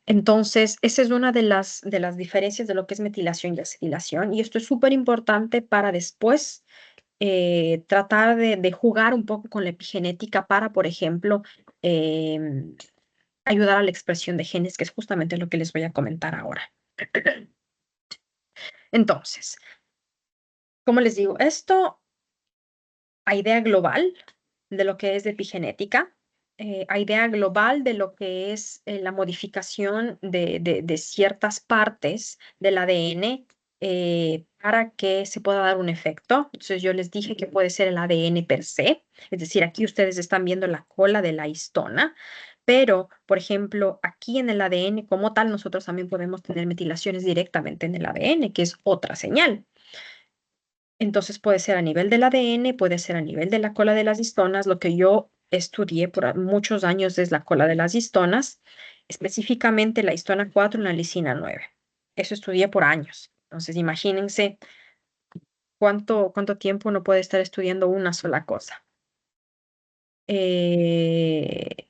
Entonces, esa es una de las diferencias de lo que es metilación y acetilación, y esto es súper importante para después tratar de jugar un poco con la epigenética para, por ejemplo, em, ayudar a la expresión de genes, que es justamente lo que les voy a comentar ahora. Entonces, como les digo, esto a idea global de lo que es de epigenética, a idea global de lo que es la modificación de ciertas partes del ADN para que se pueda dar un efecto. Entonces yo les dije que puede ser el ADN per se, es decir, aquí ustedes están viendo la cola de la histona, pero, por ejemplo, aquí en el ADN como tal, nosotros también podemos tener metilaciones directamente en el ADN, que es otra señal. Entonces puede ser a nivel del ADN, puede ser a nivel de la cola de las histonas. Lo que yo estudié por muchos años es la cola de las histonas, específicamente la histona 4 y la lisina 9. Eso estudié por años. Entonces imagínense cuánto tiempo uno puede estar estudiando una sola cosa. Eh,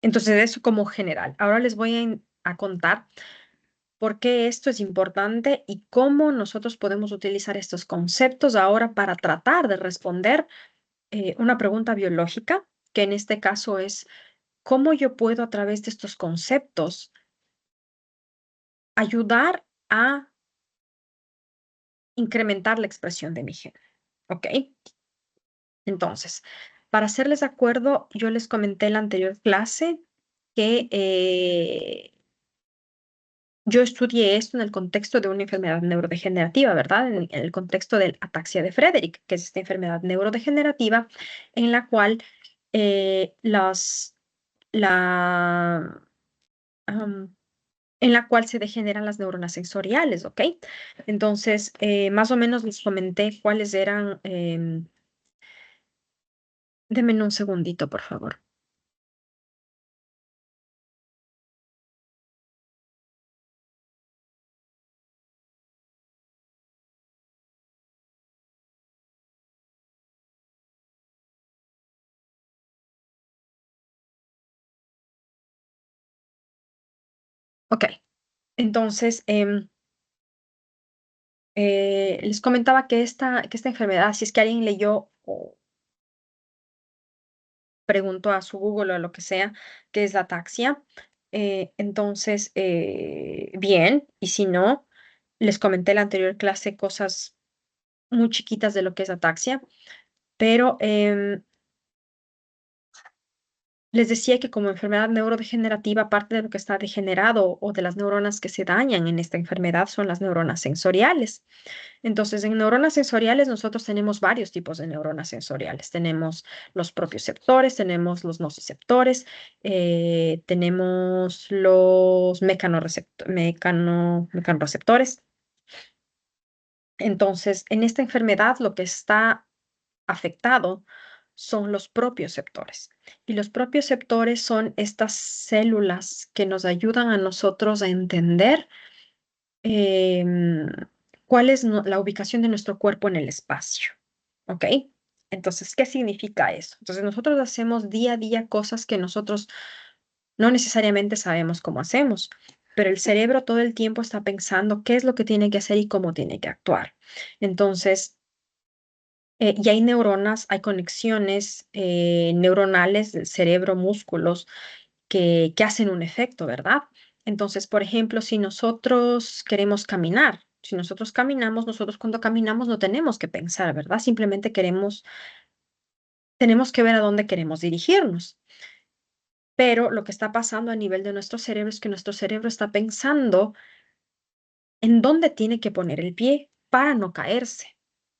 entonces eso como general. Ahora les voy a contar por qué esto es importante y cómo nosotros podemos utilizar estos conceptos ahora para tratar de responder una pregunta biológica, que en este caso es, ¿cómo yo puedo a través de estos conceptos ayudar a incrementar la expresión de mi gen. ¿Ok? Entonces, para hacerles de acuerdo, yo les comenté en la anterior clase que yo estudié esto en el contexto de una enfermedad neurodegenerativa, ¿verdad? En el contexto del ataxia de Friedrich, que es esta enfermedad neurodegenerativa en la cual eh, las, la, am, en la cual se degeneran las neuronas sensoriales, ¿ok? Entonces, más o menos les comenté cuáles eran. Denme un segundito, por favor. Ok, entonces, les comentaba que esta enfermedad, si es que alguien leyó o preguntó a su Google o lo que sea, qué es la ataxia, entonces, bien, y si no, les comenté en la anterior clase cosas muy chiquitas de lo que es ataxia, pero les decía que como enfermedad neurodegenerativa, parte de lo que está degenerado o de las neuronas que se dañan en esta enfermedad son las neuronas sensoriales. Entonces, en neuronas sensoriales nosotros tenemos varios tipos de neuronas sensoriales. Tenemos los propioceptores, tenemos los nociceptores, tenemos los mecanorreceptores. Entonces, en esta enfermedad lo que está afectado son los propioceptores. Y los propioceptores son estas células que nos ayudan a nosotros a entender em, cuál es la ubicación de nuestro cuerpo en el espacio. ¿Ok? Entonces, ¿qué significa eso? Entonces, nosotros hacemos día a día cosas que nosotros no necesariamente sabemos cómo hacemos, pero el cerebro todo el tiempo está pensando qué es lo que tiene que hacer y cómo tiene que actuar. Entonces, y hay neuronas, hay conexiones neuronales del cerebro, músculos, que hacen un efecto, ¿verdad? Entonces, por ejemplo, si nosotros queremos caminar, si nosotros caminamos, nosotros cuando caminamos no tenemos que pensar, ¿verdad? Simplemente tenemos que ver a dónde queremos dirigirnos. Pero lo que está pasando a nivel de nuestro cerebro es que nuestro cerebro está pensando en dónde tiene que poner el pie para no caerse.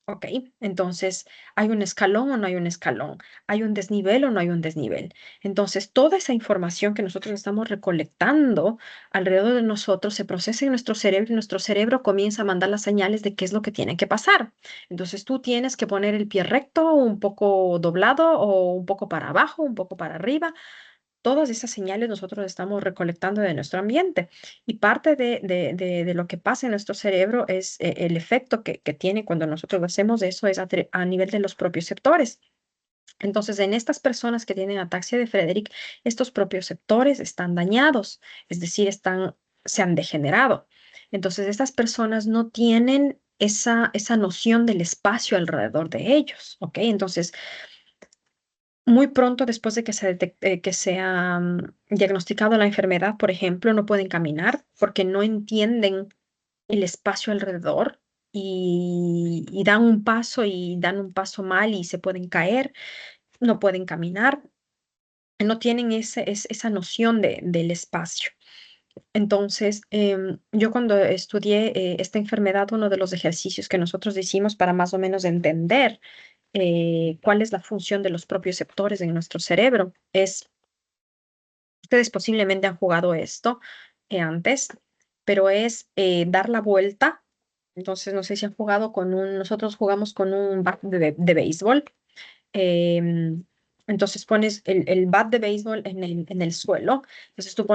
¿Ok? Entonces, ¿hay un escalón o no hay un escalón? ¿Hay un desnivel o no hay un desnivel? Entonces, toda esa información que nosotros estamos recolectando alrededor de nosotros se procesa en nuestro cerebro y nuestro cerebro comienza a mandar las señales de qué es lo que tiene que pasar. Entonces, tú tienes que poner el pie recto, un poco doblado o un poco para abajo, un poco para arriba. Todas esas señales nosotros estamos recolectando de nuestro ambiente y parte de lo que pasa en nuestro cerebro es el efecto que tiene cuando nosotros hacemos eso es a nivel de los propios receptores. Entonces, en estas personas que tienen ataxia de Friedrich, estos propios receptores están dañados, es decir, se han degenerado. Entonces, estas personas no tienen esa noción del espacio alrededor de ellos, ¿ok? Entonces, muy pronto después de que que se ha diagnosticado la enfermedad, por ejemplo, no pueden caminar porque no entienden el espacio alrededor y dan un paso mal y se pueden caer, no pueden caminar, no tienen esa noción del espacio. Entonces, yo cuando estudié esta enfermedad, uno de los ejercicios que nosotros hicimos para más o menos entender cuál es la función de los propios receptores en nuestro cerebro es, ustedes posiblemente han jugado esto antes, pero es dar la vuelta. Entonces, no sé si han jugado nosotros jugamos con un bat de béisbol. Em, entonces pones el bat de béisbol en el suelo. Entonces tú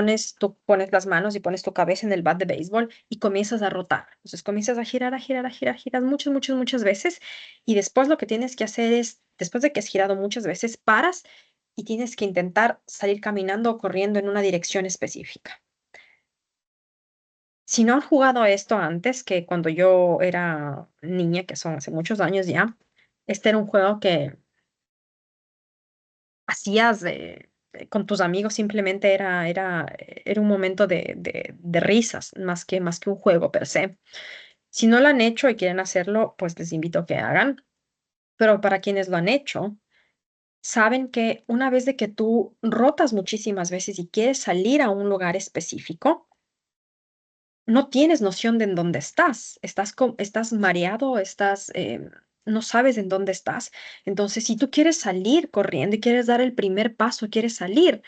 pones las manos y pones tu cabeza en el bat de béisbol y comienzas a rotar. Entonces comienzas a girar, a girar, a girar, giras muchas, muchas, muchas veces. Y después lo que tienes que hacer es, después de que has girado muchas veces, paras y tienes que intentar salir caminando o corriendo en una dirección específica. Si no han jugado a esto antes, que cuando yo era niña, que son hace muchos años ya, este era un juego que hacías con tus amigos, simplemente era un momento de risas, más que un juego per se. Si no lo han hecho y quieren hacerlo, pues les invito a que hagan. Pero para quienes lo han hecho, saben que una vez de que tú rotas muchísimas veces y quieres salir a un lugar específico, no tienes noción de en dónde estás. Estás mareado, no sabes en dónde estás. Entonces, si tú quieres salir corriendo y quieres dar el primer paso, quieres salir,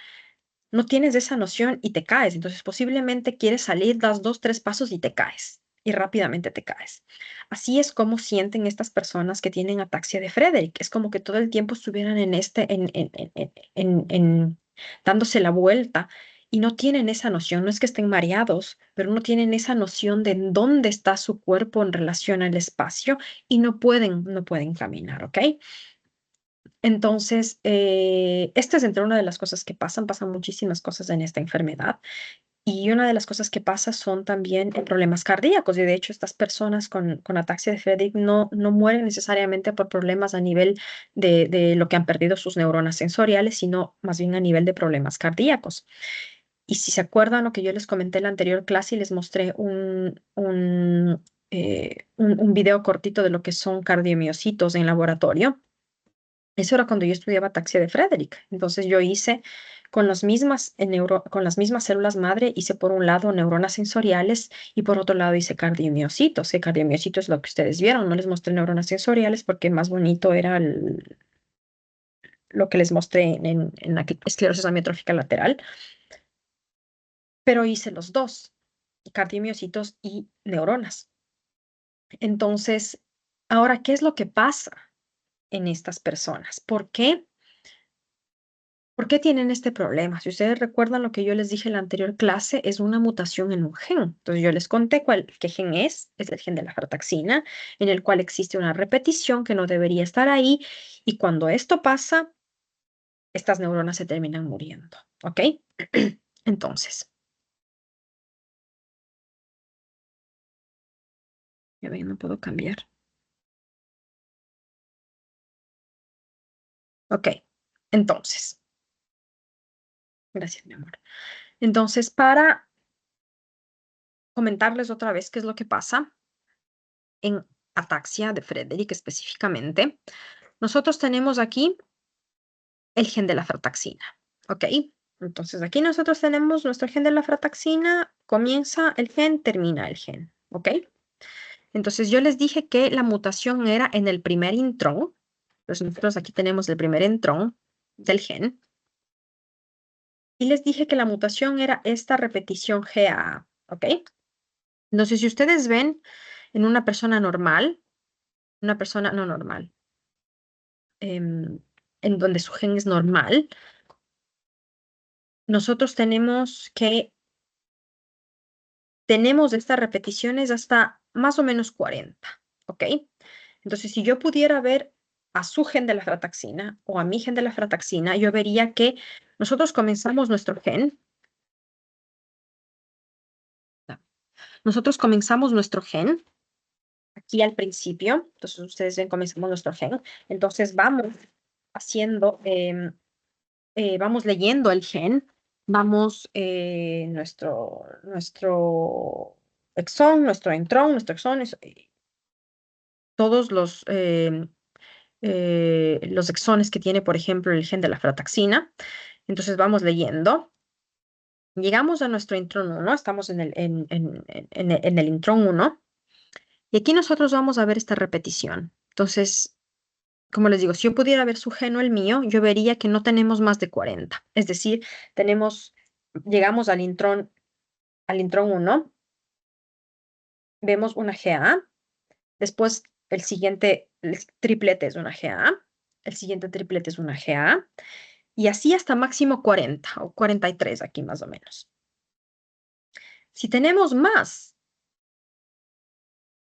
no tienes esa noción y te caes. Entonces, posiblemente quieres salir, das dos, tres pasos y te caes. Y rápidamente te caes. Así es como sienten estas personas que tienen ataxia de Frederick. Es como que todo el tiempo estuvieran dándose la vuelta y no tienen esa noción. No es que estén mareados, pero no tienen esa noción de en dónde está su cuerpo en relación al espacio y no pueden caminar, ¿ok? Entonces, esta es entre una de las cosas que pasan muchísimas cosas en esta enfermedad. Y una de las cosas que pasa son también problemas cardíacos. Y de hecho, estas personas con ataxia de Friedreich no mueren necesariamente por problemas a nivel de lo que han perdido sus neuronas sensoriales, sino más bien a nivel de problemas cardíacos. Y si se acuerdan lo que yo les comenté en la anterior clase y les mostré un video cortito de lo que son cardiomiocitos en laboratorio. Eso era cuando yo estudiaba ataxia de Frederick. Entonces yo hice con las mismas células madre, hice por un lado neuronas sensoriales y por otro lado hice cardiomiocitos. Que cardiomiocitos es lo que ustedes vieron. No les mostré neuronas sensoriales porque más bonito era lo que les mostré en la esclerosis amiotrófica lateral. Pero hice los dos, cardiomiocitos y neuronas. Entonces, ahora, ¿qué es lo que pasa en estas personas? ¿Por qué? ¿Por qué tienen este problema? Si ustedes recuerdan lo que yo les dije en la anterior clase, es una mutación en un gen. Entonces yo les conté qué gen es el gen de la frataxina, en el cual existe una repetición que no debería estar ahí, y cuando esto pasa, estas neuronas se terminan muriendo, ¿ok? Entonces, ya ven, no puedo cambiar. Ok, entonces, gracias, mi amor. Entonces, para comentarles otra vez qué es lo que pasa en ataxia de Frederick específicamente. Nosotros tenemos aquí el gen de la frataxina, ¿ok? Entonces aquí nosotros tenemos nuestro gen de la frataxina, comienza el gen, termina el gen, ¿ok? Entonces yo les dije que la mutación era en el primer intrón. Entonces nosotros aquí tenemos el primer intrón del gen. Y les dije que la mutación era esta repetición GAA, ¿ok? Entonces si ustedes ven en una persona normal, una persona no normal, en donde su gen es normal, nosotros tenemos estas repeticiones hasta más o menos 40, ¿ok? Entonces, si yo pudiera ver a su gen de la frataxina o a mi gen de la frataxina, yo vería que nosotros comenzamos nuestro gen. Nosotros comenzamos nuestro gen aquí al principio. Entonces, ustedes ven, comenzamos nuestro gen. Entonces, vamos leyendo el gen, nuestro exón, nuestro intrón, nuestro exón, todos los exones que tiene, por ejemplo, el gen de la frataxina. Entonces vamos leyendo. Llegamos a nuestro intrón 1, estamos en el intrón 1, y aquí nosotros vamos a ver esta repetición. Entonces, como les digo, si yo pudiera ver su gen o el mío, yo vería que no tenemos más de 40. Es decir, llegamos al intrón 1, vemos una GA, después el triplete es una GA, el siguiente triplete es una GA, y así hasta máximo 40 o 43 aquí más o menos. Si tenemos más,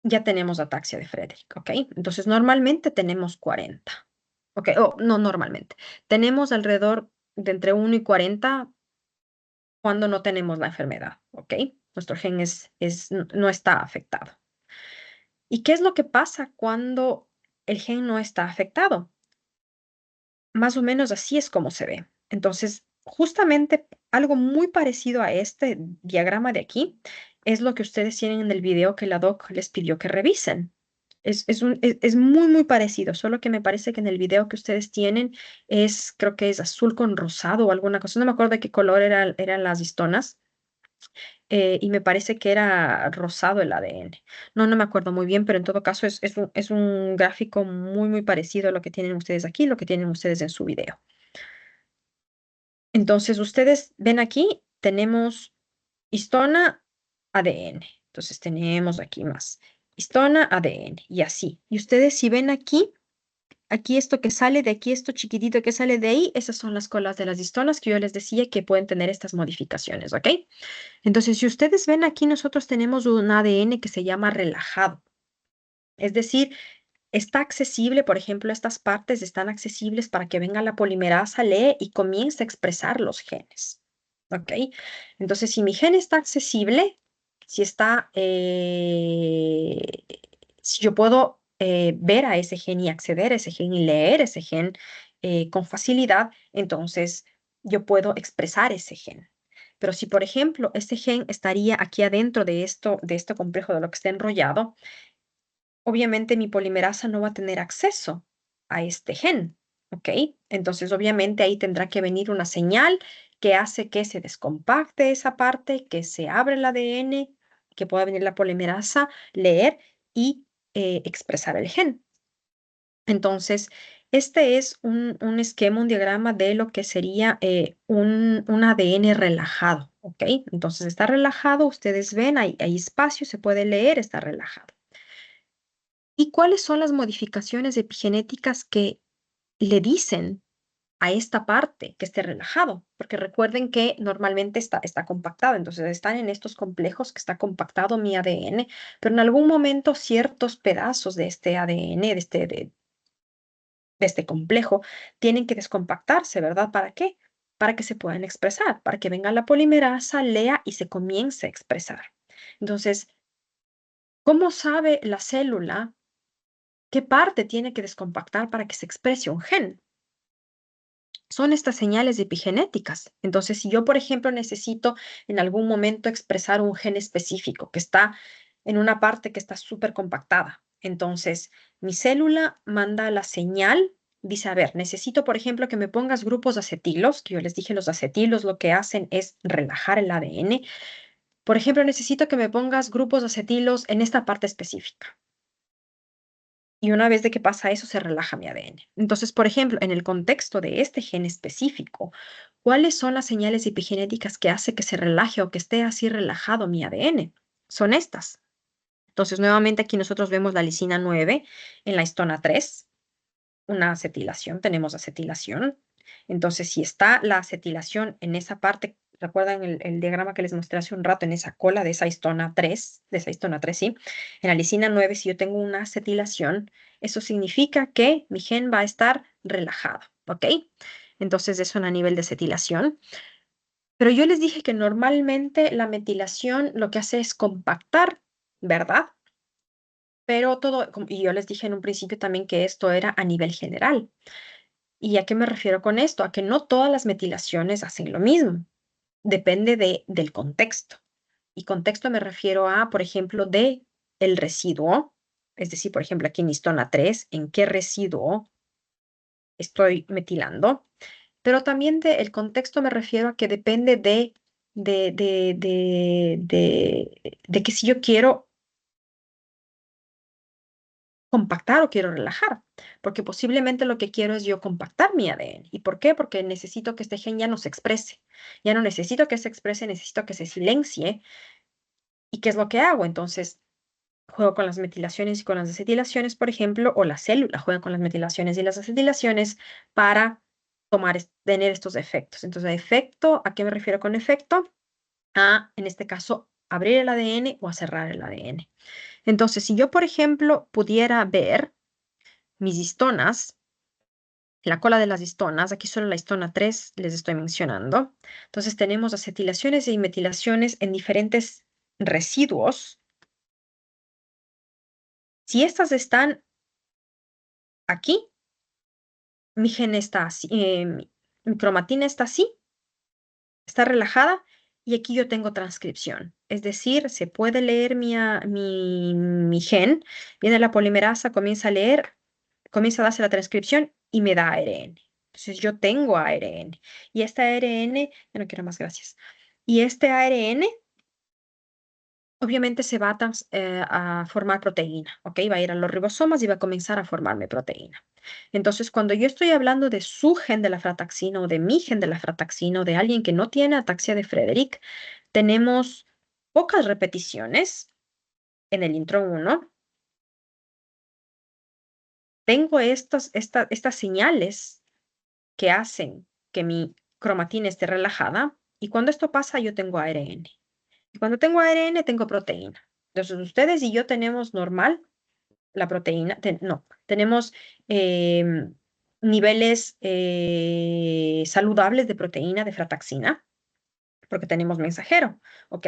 ya tenemos ataxia de Frederick, ¿ok? Entonces normalmente tenemos 40, ¿ok? No normalmente. Tenemos alrededor de entre 1 y 40 cuando no tenemos la enfermedad, ¿ok? Nuestro gen no está afectado. ¿Y qué es lo que pasa cuando el gen no está afectado? Más o menos así es como se ve. Entonces, justamente algo muy parecido a este diagrama de aquí es lo que ustedes tienen en el video que la doc les pidió que revisen. Es muy, muy parecido, solo que me parece que en el video que ustedes tienen creo que es azul con rosado o alguna cosa. No me acuerdo de qué color eran las histonas. Y me parece que era rosado el ADN. No, no me acuerdo muy bien, pero en todo caso es un gráfico muy, muy parecido a lo que tienen ustedes aquí, lo que tienen ustedes en su video. Entonces, ustedes ven aquí, tenemos histona, ADN. Entonces, tenemos aquí más. Histona, ADN, y así. Y ustedes si ven aquí esto que sale de aquí, esto chiquitito que sale de ahí, esas son las colas de las histonas que yo les decía que pueden tener estas modificaciones, ¿ok? Entonces, si ustedes ven aquí, nosotros tenemos un ADN que se llama relajado. Es decir, está accesible, por ejemplo, estas partes están accesibles para que venga la polimerasa, lee y comience a expresar los genes. ¿Ok? Entonces, si mi gen está accesible, si está, si yo puedo ver a ese gen y acceder a ese gen y leer ese gen con facilidad, entonces yo puedo expresar ese gen. Pero si, por ejemplo, ese gen estaría aquí adentro de este complejo de lo que está enrollado, obviamente mi polimerasa no va a tener acceso a este gen, ¿ok? Entonces, obviamente ahí tendrá que venir una señal que hace que se descompacte esa parte, que se abre el ADN, que pueda venir la polimerasa, leer y expresar el gen. Entonces, este es un esquema, un diagrama de lo que sería un ADN relajado, ¿ok? Entonces, está relajado, ustedes ven, hay espacio, se puede leer, está relajado. ¿Y cuáles son las modificaciones epigenéticas que le dicen a esta parte que esté relajado? Porque recuerden que normalmente está compactado, entonces están en estos complejos que está compactado mi ADN, pero en algún momento ciertos pedazos de este ADN, de este complejo, tienen que descompactarse, ¿verdad? ¿Para qué? Para que se puedan expresar, para que venga la polimerasa, lea y se comience a expresar. Entonces, ¿cómo sabe la célula qué parte tiene que descompactar para que se exprese un gen? Son estas señales epigenéticas. Entonces, si yo, por ejemplo, necesito en algún momento expresar un gen específico que está en una parte que está súper compactada, entonces mi célula manda la señal, dice, a ver, necesito, por ejemplo, que me pongas grupos de acetilos, que yo les dije, los acetilos lo que hacen es relajar el ADN. Por ejemplo, necesito que me pongas grupos de acetilos en esta parte específica. Y una vez de que pasa eso, se relaja mi ADN. Entonces, por ejemplo, en el contexto de este gen específico, ¿cuáles son las señales epigenéticas que hace que se relaje o que esté así relajado mi ADN? Son estas. Entonces, nuevamente aquí nosotros vemos la lisina 9 en la histona 3, una acetilación, tenemos acetilación. Entonces, si está la acetilación en esa parte, ¿recuerdan el diagrama que les mostré hace un rato en esa cola de esa histona 3, sí? En la lisina 9, si yo tengo una acetilación, eso significa que mi gen va a estar relajado, ¿ok? Entonces, eso a nivel de acetilación. Pero yo les dije que normalmente la metilación lo que hace es compactar, ¿verdad? Pero todo, y yo les dije en un principio también que esto era a nivel general. ¿Y a qué me refiero con esto? A que no todas las metilaciones hacen lo mismo. Depende del contexto. Y contexto me refiero a, por ejemplo, de el residuo. Es decir, por ejemplo, aquí en histona 3, ¿en qué residuo estoy metilando? Pero también del contexto me refiero a que depende de que si yo quiero compactar o quiero relajar, porque posiblemente lo que quiero es yo compactar mi ADN. ¿Y por qué? Porque necesito que este gen ya no se exprese. Ya no necesito que se exprese, necesito que se silencie. ¿Y qué es lo que hago? Entonces, juego con las metilaciones y con las acetilaciones, por ejemplo, o la célula juega con las metilaciones y las acetilaciones para tener estos efectos. Entonces, efecto, ¿a qué me refiero con efecto? A, en este caso, abrir el ADN o a cerrar el ADN. Entonces, si yo, por ejemplo, pudiera ver mis histonas, la cola de las histonas, aquí solo la histona 3 les estoy mencionando. Entonces tenemos acetilaciones y metilaciones en diferentes residuos. Si estas están aquí, mi gen está así, mi cromatina está así, está relajada y aquí yo tengo transcripción. Es decir, se puede leer mi gen, viene la polimerasa, comienza a leer, comienza a darse la transcripción y me da ARN. Entonces yo tengo ARN. Y este ARN, ya no quiero más, gracias. Y este ARN obviamente se va a formar proteína, ¿ok? Va a ir a los ribosomas y va a comenzar a formarme proteína. Entonces, cuando yo estoy hablando de su gen de la frataxina o de mi gen de la frataxina o de alguien que no tiene ataxia de Frederick, tenemos pocas repeticiones en el intro 1. Tengo estas señales que hacen que mi cromatina esté relajada y cuando esto pasa yo tengo ARN. Y cuando tengo ARN tengo proteína. Entonces, ustedes y yo tenemos normal la proteína, no, tenemos em, niveles saludables de proteína de frataxina, porque tenemos mensajero, ¿ok?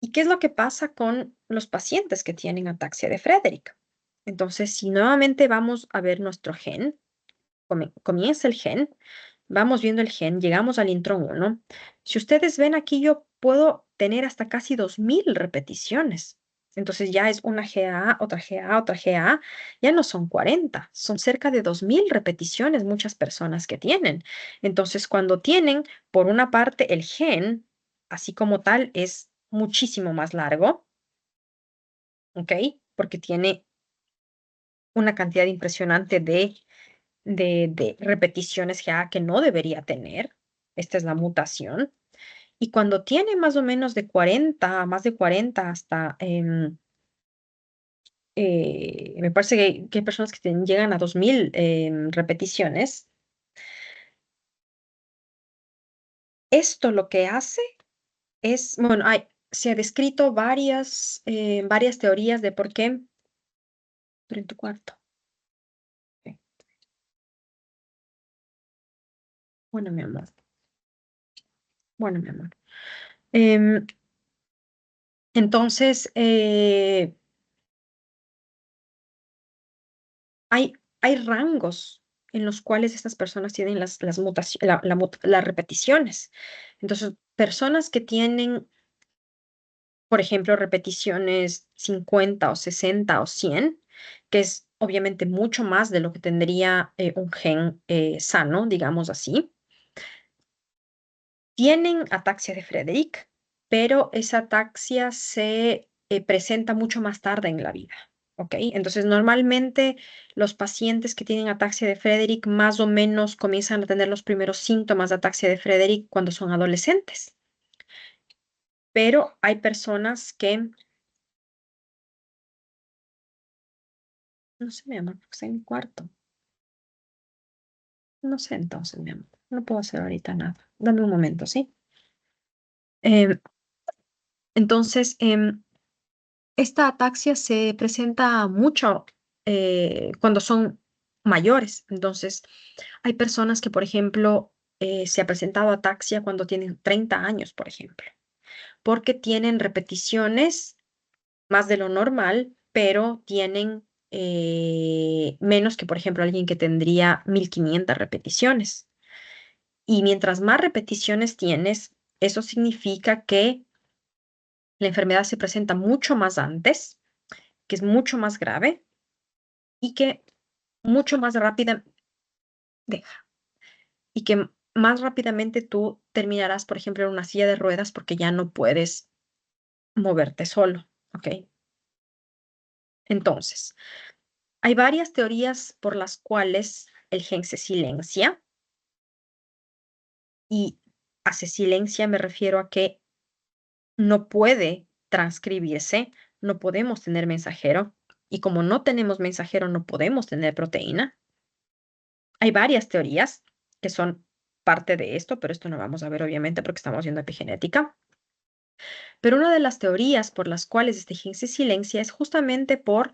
¿Y qué es lo que pasa con los pacientes que tienen ataxia de Frederick? Entonces, si nuevamente vamos a ver nuestro gen, comienza el gen, vamos viendo el gen, llegamos al intro 1. Si ustedes ven aquí, yo puedo tener hasta casi 2000 repeticiones. Entonces ya es una GA, otra GA, otra GA. Ya no son 40, son cerca de 2000 repeticiones muchas personas que tienen. Entonces, cuando tienen, por una parte, el gen, así como tal, es muchísimo más largo, ¿ok? Porque tiene una cantidad impresionante de repeticiones GA que no debería tener. Esta es la mutación. Y cuando tiene más o menos de 40, más de 40 hasta, me parece que hay personas que llegan a 2000 repeticiones, esto lo que hace es, bueno, se ha descrito varias teorías de por qué, pero en tu cuarto. Ok. Bueno, mi amor. Bueno, mi amor. Em, entonces, hay rangos en los cuales estas personas tienen las repeticiones. Entonces, personas que tienen, por ejemplo, repeticiones 50 o 60 o 100, que es obviamente mucho más de lo que tendría un gen sano, digamos así, tienen ataxia de Frederick, pero esa ataxia se presenta mucho más tarde en la vida. ¿Ok? Entonces, normalmente los pacientes que tienen ataxia de Frederick más o menos comienzan a tener los primeros síntomas de ataxia de Frederick cuando son adolescentes. Pero hay personas que, no sé, mi amor, porque está en mi cuarto. No sé entonces, mi amor. No puedo hacer ahorita nada. Dame un momento, ¿sí? Em, entonces, esta ataxia se presenta mucho cuando son mayores. Entonces, hay personas que, por ejemplo, se ha presentado ataxia cuando tienen 30 años, por ejemplo, porque tienen repeticiones más de lo normal, pero tienen menos que, por ejemplo, alguien que tendría 1500 repeticiones. Y mientras más repeticiones tienes, eso significa que la enfermedad se presenta mucho más antes, que es mucho más grave y que mucho más rápida, deja, y que más rápidamente tú terminarás, por ejemplo, en una silla de ruedas porque ya no puedes moverte solo, ¿ok? Entonces, hay varias teorías por las cuales el gen se silencia y a se silencia me refiero a que no puede transcribirse, no podemos tener mensajero y como no tenemos mensajero no podemos tener proteína. Hay varias teorías que son parte de esto, pero esto no vamos a ver obviamente porque estamos viendo epigenética. Pero una de las teorías por las cuales este gen se silencia es justamente por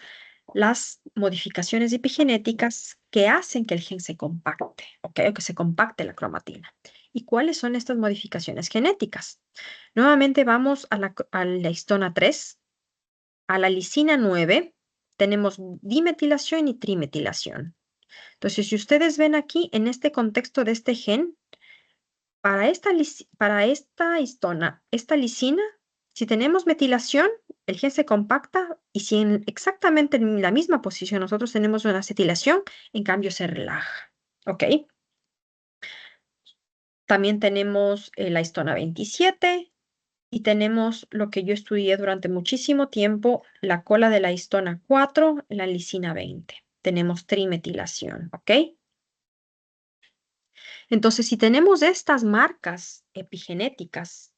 las modificaciones epigenéticas que hacen que el gen se compacte, ¿ok? O que se compacte la cromatina. ¿Y cuáles son estas modificaciones genéticas? Nuevamente vamos a la histona 3, a la lisina 9, tenemos dimetilación y trimetilación. Entonces, si ustedes ven aquí, en este contexto de este gen, para esta histona, esta lisina Si tenemos metilación, el gen se compacta y si exactamente en la misma posición nosotros tenemos una acetilación, en cambio se relaja. ¿Ok? También tenemos la histona 27 y tenemos lo que yo estudié durante muchísimo tiempo, la cola de la histona 4, la lisina 20. Tenemos trimetilación, ¿ok? Entonces, si tenemos estas marcas epigenéticas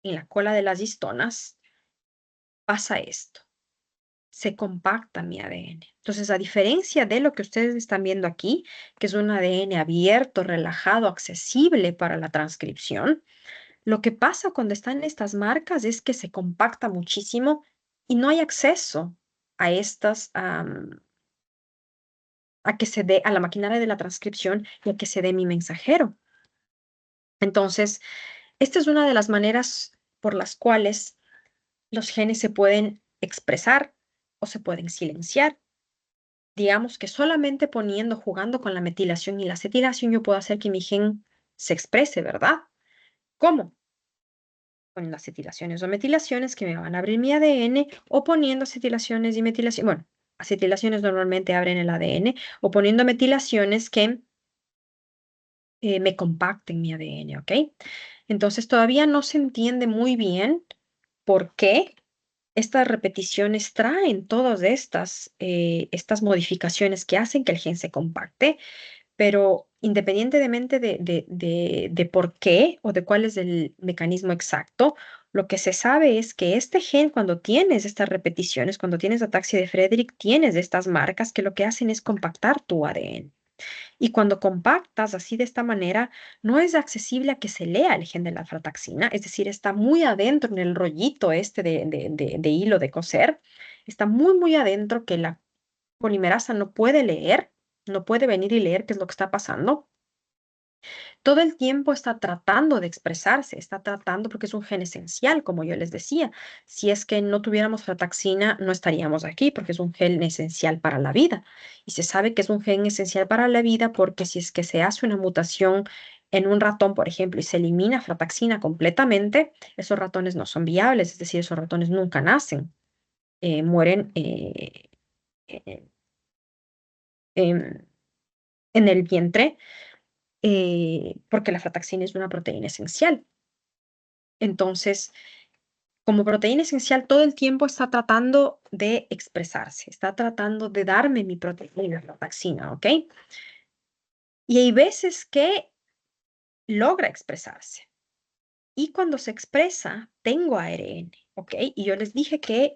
en la cola de las histonas, pasa esto, se compacta mi ADN. Entonces, a diferencia de lo que ustedes están viendo aquí, que es un ADN abierto, relajado, accesible para la transcripción, lo que pasa cuando están estas marcas es que se compacta muchísimo y no hay acceso a estas, a que se dé a la maquinaria de la transcripción y a que se dé mi mensajero. Entonces, esta es una de las maneras por las cuales los genes se pueden expresar o se pueden silenciar. Digamos que solamente poniendo, jugando con la metilación y la acetilación, yo puedo hacer que mi gen se exprese, ¿verdad? ¿Cómo? Con las acetilaciones o metilaciones que me van a abrir mi ADN o poniendo acetilaciones y metilaciones. Bueno, acetilaciones normalmente abren el ADN o poniendo metilaciones que me compacten mi ADN, ¿ok? Entonces todavía no se entiende muy bien por qué estas repeticiones traen todas estas modificaciones que hacen que el gen se compacte, pero independientemente de por qué o de cuál es el mecanismo exacto, lo que se sabe es que este gen, cuando tienes estas repeticiones, cuando tienes ataxia de Friedrich, tienes estas marcas que lo que hacen es compactar tu ADN. Y cuando compactas así de esta manera, no es accesible a que se lea el gen de la frataxina, es decir, está muy adentro en el rollito este de hilo de coser, está muy, muy adentro que la polimerasa no puede leer, no puede venir y leer qué es lo que está pasando. Todo el tiempo está tratando de expresarse, está tratando porque es un gen esencial, como yo les decía. Si es que no tuviéramos frataxina, no estaríamos aquí porque es un gen esencial para la vida. Y se sabe que es un gen esencial para la vida porque si es que se hace una mutación en un ratón, por ejemplo, y se elimina frataxina completamente, esos ratones no son viables, es decir, esos ratones nunca nacen, mueren eh, em, en el vientre porque la frataxina es una proteína esencial. Entonces, como proteína esencial, todo el tiempo está tratando de expresarse, está tratando de darme mi proteína, la frataxina, ¿ok? Y hay veces que logra expresarse. Y cuando se expresa, tengo ARN, ¿ok? Y yo les dije que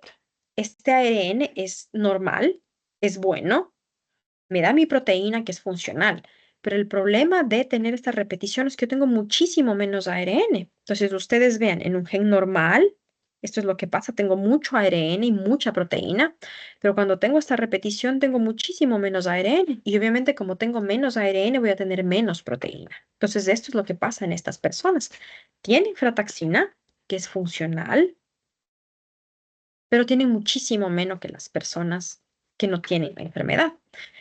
este ARN es normal, es bueno, me da mi proteína que es funcional. Pero el problema de tener esta repetición es que yo tengo muchísimo menos ARN. Entonces, ustedes vean, en un gen normal, esto es lo que pasa, tengo mucho ARN y mucha proteína, pero cuando tengo esta repetición tengo muchísimo menos ARN y obviamente como tengo menos ARN voy a tener menos proteína. Entonces, esto es lo que pasa en estas personas. Tienen frataxina, que es funcional, pero tienen muchísimo menos que las personas que no tienen la enfermedad.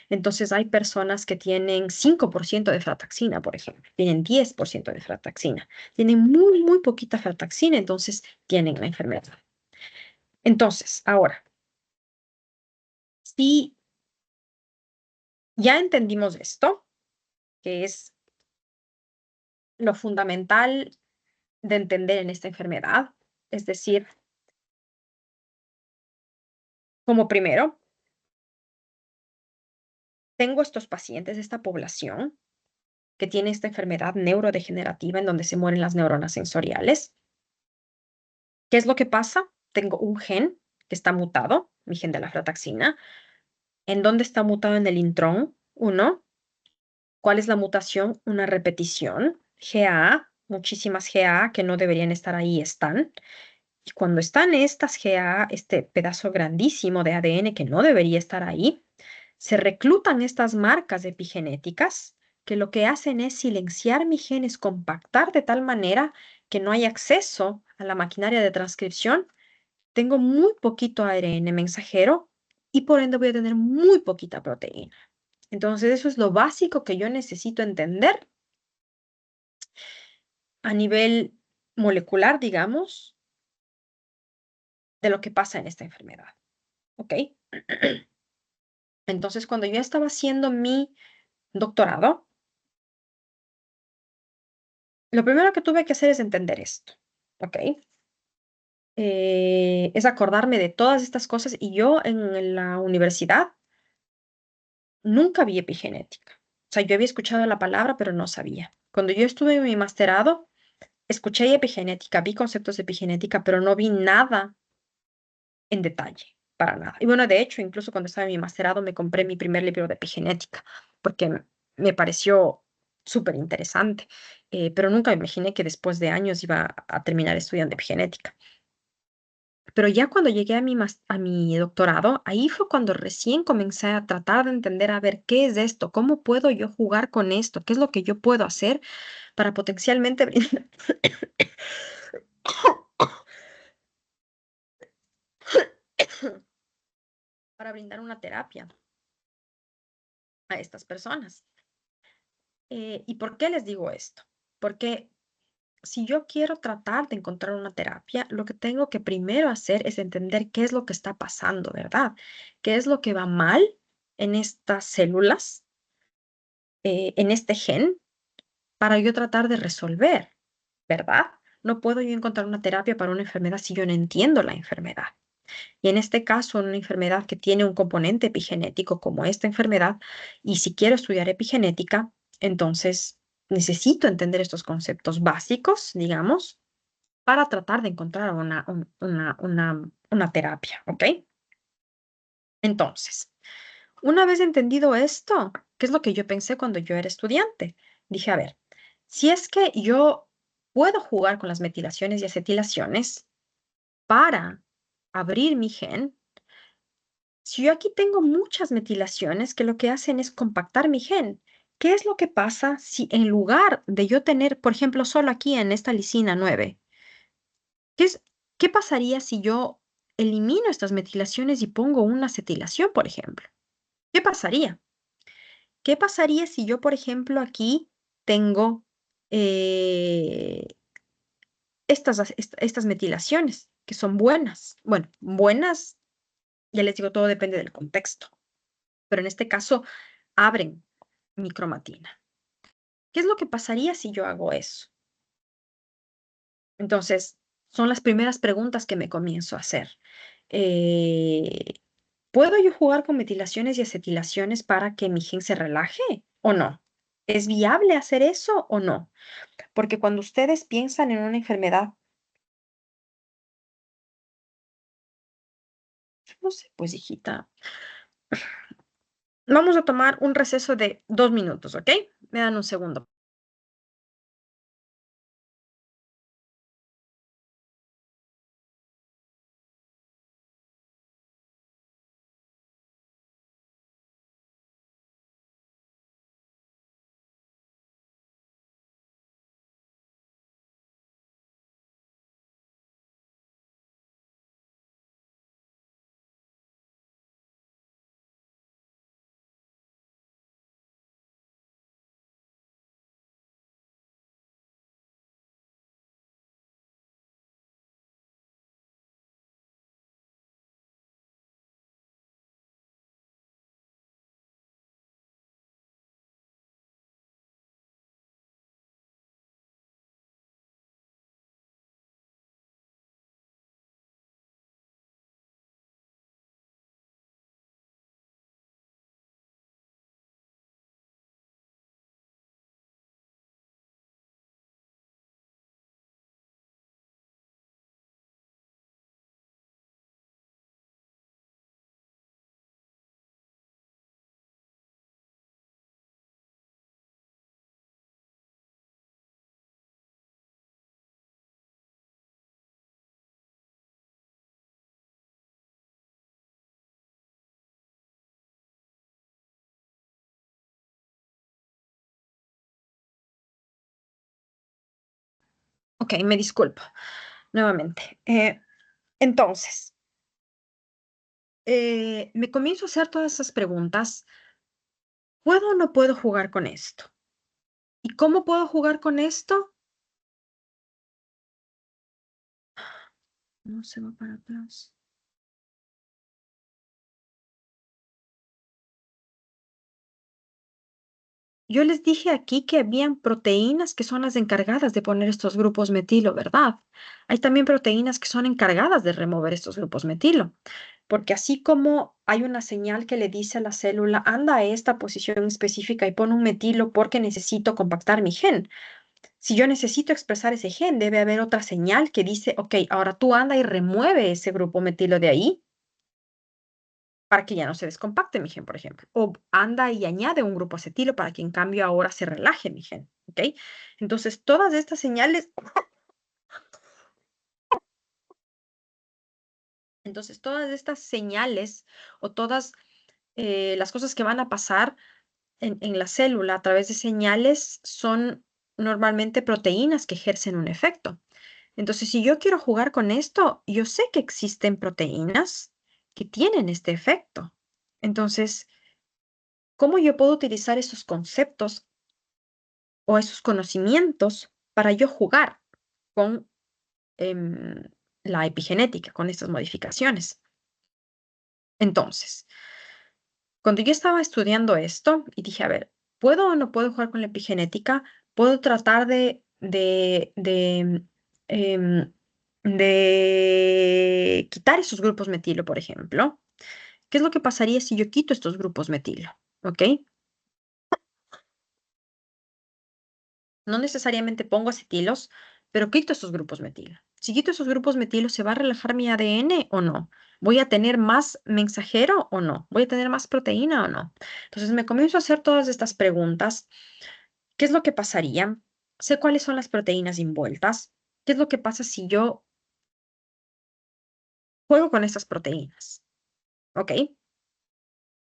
Entonces hay personas que tienen 5% de frataxina, por ejemplo, tienen 10% de frataxina, tienen muy, muy poquita frataxina, entonces tienen la enfermedad. Entonces, ahora, si ya entendimos esto, que es lo fundamental de entender en esta enfermedad, es decir, como primero, tengo estos pacientes, esta población que tiene esta enfermedad neurodegenerativa en donde se mueren las neuronas sensoriales. ¿Qué es lo que pasa? Tengo un gen que está mutado, mi gen de la frataxina. ¿En dónde está mutado? En el intrón 1. ¿Cuál es la mutación? Una repetición. GAA, muchísimas GAA que no deberían estar ahí están. Y cuando están estas GAA, este pedazo grandísimo de ADN que no debería estar ahí, se reclutan estas marcas epigenéticas que lo que hacen es silenciar mi genes, compactar de tal manera que no hay acceso a la maquinaria de transcripción. Tengo muy poquito ARN mensajero y por ende voy a tener muy poquita proteína. Entonces, eso es lo básico que yo necesito entender a nivel molecular, digamos, de lo que pasa en esta enfermedad, ¿ok? Entonces, cuando yo estaba haciendo mi doctorado, lo primero que tuve que hacer es entender esto, ¿ok? Es acordarme de todas estas cosas y yo en la universidad nunca vi epigenética. O sea, yo había escuchado la palabra, pero no sabía. Cuando yo estuve en mi masterado, escuché epigenética, vi conceptos de epigenética, pero no vi nada en detalle, para nada. Y bueno, de hecho, incluso cuando estaba en mi masterado me compré mi primer libro de epigenética, porque me pareció súper interesante, pero nunca me imaginé que después de años iba a terminar estudiando epigenética. Pero ya cuando llegué a mi doctorado, ahí fue cuando recién comencé a tratar de entender, a ver, ¿qué es esto? ¿Cómo puedo yo jugar con esto? ¿Qué es lo que yo puedo hacer para potencialmente brindar, para brindar una terapia a estas personas? ¿Y por qué les digo esto? Porque si yo quiero tratar de encontrar una terapia, lo que tengo que primero hacer es entender qué es lo que está pasando, ¿verdad? ¿Qué es lo que va mal en estas células, en este gen, para yo tratar de resolver, ¿verdad? No puedo yo encontrar una terapia para una enfermedad si yo no entiendo la enfermedad. Y en este caso, una enfermedad que tiene un componente epigenético como esta enfermedad, y si quiero estudiar epigenética, entonces necesito entender estos conceptos básicos, digamos, para tratar de encontrar una terapia, ¿ok? Entonces, una vez entendido esto, ¿qué es lo que yo pensé cuando yo era estudiante? Dije, a ver, si es que yo puedo jugar con las metilaciones y acetilaciones para abrir mi gen, si yo aquí tengo muchas metilaciones que lo que hacen es compactar mi gen, ¿qué es lo que pasa si en lugar de yo tener, por ejemplo, solo aquí en esta lisina 9, qué es, qué pasaría si yo elimino estas metilaciones y pongo una acetilación, por ejemplo? ¿Qué pasaría? ¿Qué pasaría si yo, por ejemplo, aquí tengo eh, estas metilaciones que son buenas? Bueno, buenas, ya les digo, todo depende del contexto, pero en este caso abren mi cromatina. ¿Qué es lo que pasaría si yo hago eso? Entonces, son las primeras preguntas que me comienzo a hacer. Eh, ¿Puedo yo jugar con metilaciones y acetilaciones para que mi gen se relaje o no? ¿Es viable hacer eso o no? Porque cuando ustedes piensan en una enfermedad, no sé, pues hijita, vamos a tomar un receso de 2 minutos, ¿ok? Me dan un segundo. Ok, me disculpo nuevamente. Entonces, me comienzo a hacer todas esas preguntas. ¿Puedo o no puedo jugar con esto? ¿Y cómo puedo jugar con esto? No se va para atrás. Yo les dije aquí que habían proteínas que son las encargadas de poner estos grupos metilo, ¿verdad? Hay también proteínas que son encargadas de remover estos grupos metilo, porque así como hay una señal que le dice a la célula, anda a esta posición específica y pon un metilo porque necesito compactar mi gen. Si yo necesito expresar ese gen, debe haber otra señal que dice, ok, ahora tú anda y remueve ese grupo metilo de ahí para que ya no se descompacte mi gen, por ejemplo. O anda y añade un grupo acetilo para que en cambio ahora se relaje mi gen, ¿ok? Entonces, todas estas señales o todas las cosas que van a pasar en la célula a través de señales son normalmente proteínas que ejercen un efecto. Entonces, si yo quiero jugar con esto, yo sé que existen proteínas que tienen este efecto. Entonces, ¿cómo yo puedo utilizar esos conceptos o esos conocimientos para yo jugar con la epigenética, con estas modificaciones? Entonces, cuando yo estaba estudiando esto y dije, a ver, ¿puedo o no puedo jugar con la epigenética? ¿Puedo tratar em, de quitar esos grupos metilo, por ejemplo? ¿Qué es lo que pasaría si yo quito estos grupos metilo? ¿Ok? No necesariamente pongo acetilos, pero quito esos grupos metilo. Si quito esos grupos metilo, ¿se va a relajar mi ADN o no? ¿Voy a tener más mensajero o no? ¿Voy a tener más proteína o no? Entonces me comienzo a hacer todas estas preguntas. ¿Qué es lo que pasaría? Sé cuáles son las proteínas envueltas. ¿Qué es lo que pasa si yo juego con estas proteínas? ¿Ok?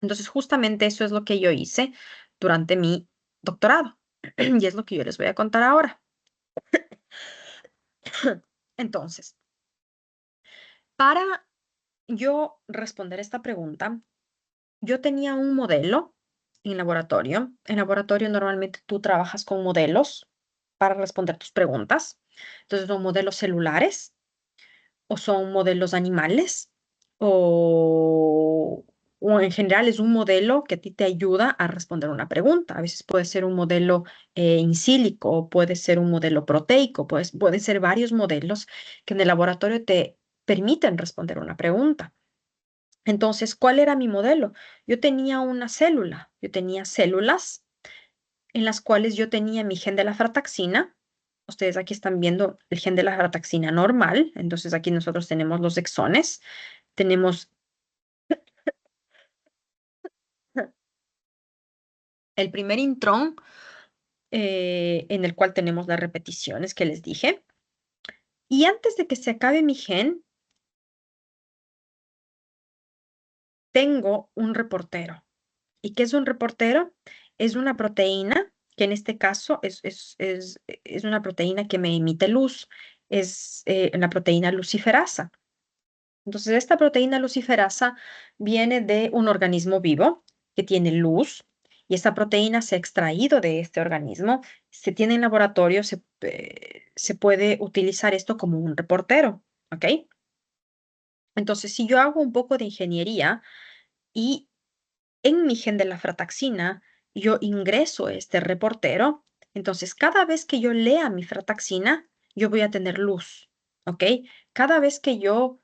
Entonces justamente eso es lo que yo hice durante mi doctorado. Y es lo que yo les voy a contar ahora. Entonces, para yo responder esta pregunta, yo tenía un modelo en laboratorio. En laboratorio normalmente tú trabajas con modelos para responder tus preguntas. Entonces son modelos celulares o son modelos animales o, o en general es un modelo que a ti te ayuda a responder una pregunta. A veces puede ser un modelo in sílico, puede ser un modelo proteico, pueden ser varios modelos que en el laboratorio te permiten responder una pregunta. Entonces, ¿cuál era mi modelo? Yo tenía una célula, yo tenía células en las cuales yo tenía mi gen de la frataxina. Ustedes aquí están viendo el gen de la frataxina normal, entonces aquí nosotros tenemos los exones, tenemos el primer intrón en el cual tenemos las repeticiones que les dije. Y antes de que se acabe mi gen, tengo un reportero. ¿Y qué es un reportero? Es una proteína que en este caso es una proteína que me emite luz. Es una proteína luciferasa. Entonces, esta proteína luciferasa viene de un organismo vivo que tiene luz y esta proteína se ha extraído de este organismo. Se tiene en laboratorio, se puede utilizar esto como un reportero, ¿ok? Entonces, si yo hago un poco de ingeniería y en mi gen de la frataxina yo ingreso este reportero, entonces cada vez que yo lea mi frataxina, yo voy a tener luz, ¿ok? Cada vez que yo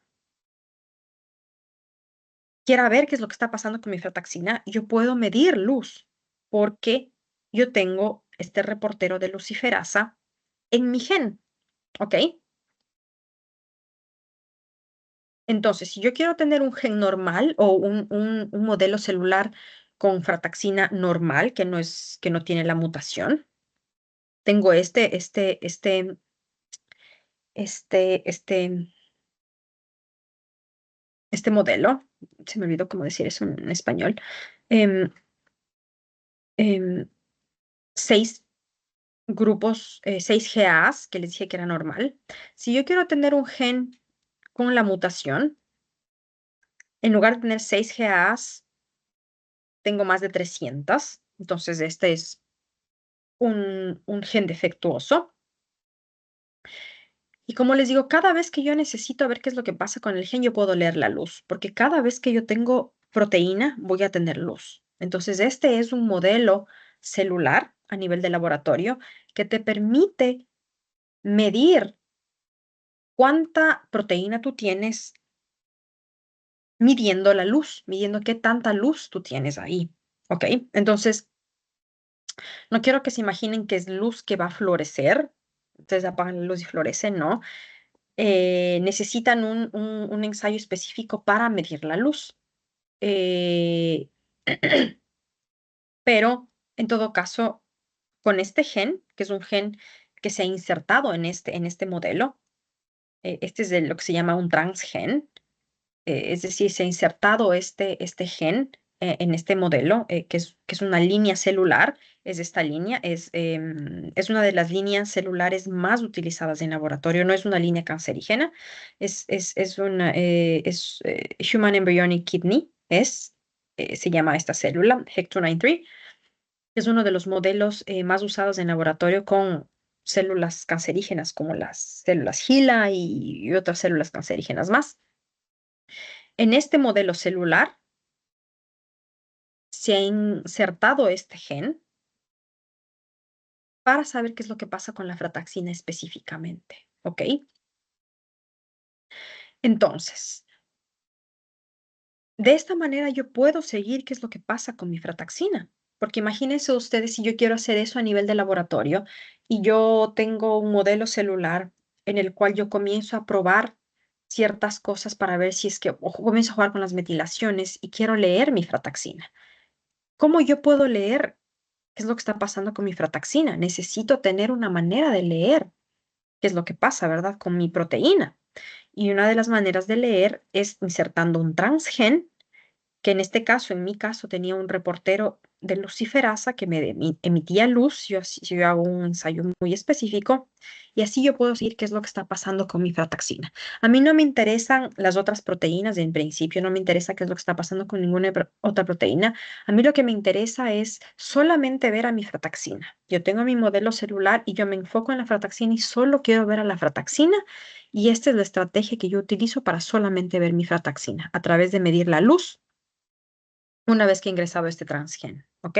quiera ver qué es lo que está pasando con mi frataxina, yo puedo medir luz porque yo tengo este reportero de luciferasa en mi gen, ¿ok? Entonces, si yo quiero tener un gen normal o un modelo celular con frataxina normal, que no tiene la mutación, tengo este, este modelo, se me olvidó cómo decir eso en español, em, em, 6 grupos, 6 GAs, que les dije que era normal. Si yo quiero tener un gen con la mutación, en lugar de tener 6 GAs, tengo más de 300. Entonces, este es un gen defectuoso. Y como les digo, cada vez que yo necesito ver qué es lo que pasa con el gen, yo puedo leer la luz, porque cada vez que yo tengo proteína, voy a tener luz. Entonces, este es un modelo celular a nivel de laboratorio que te permite medir cuánta proteína tú tienes midiendo la luz, midiendo qué tanta luz tú tienes ahí. ¿Ok? Entonces, no quiero que se imaginen que es luz que va a florecer. Ustedes apagan la luz y florece, no. Necesitan un ensayo específico para medir la luz. Eh, pero, en todo caso, con este gen, que es un gen que se ha insertado en este modelo, este es de lo que se llama un transgen, es decir, se ha insertado este gen en este modelo, que es una línea celular, es esta línea, es una de las líneas celulares más utilizadas en laboratorio, no es una línea cancerígena, es Human Embryonic Kidney, se llama esta célula, HEC293, es uno de los modelos más usados en laboratorio con células cancerígenas como las células HeLa y otras células cancerígenas más. En este modelo celular se ha insertado este gen para saber qué es lo que pasa con la frataxina específicamente, ¿ok? Entonces, de esta manera yo puedo seguir qué es lo que pasa con mi frataxina, porque imagínense ustedes si yo quiero hacer eso a nivel de laboratorio y yo tengo un modelo celular en el cual yo comienzo a probar ciertas cosas para ver si es que, o comienzo a jugar con las metilaciones y quiero leer mi frataxina. ¿Cómo yo puedo leer qué es lo que está pasando con mi frataxina? Necesito tener una manera de leer qué es lo que pasa, ¿verdad? Con mi proteína. Y una de las maneras de leer es insertando un transgen que en este caso, en mi caso, tenía un reportero de luciferasa que me emitía luz. Yo hago un ensayo muy específico y así yo puedo seguir qué es lo que está pasando con mi frataxina. A mí no me interesan las otras proteínas, en principio no me interesa qué es lo que está pasando con ninguna otra proteína. A mí lo que me interesa es solamente ver a mi frataxina. Yo tengo mi modelo celular y yo me enfoco en la frataxina y solo quiero ver a la frataxina. Y esta es la estrategia que yo utilizo para solamente ver mi frataxina a través de medir la luz una vez que he ingresado este transgen, ¿ok?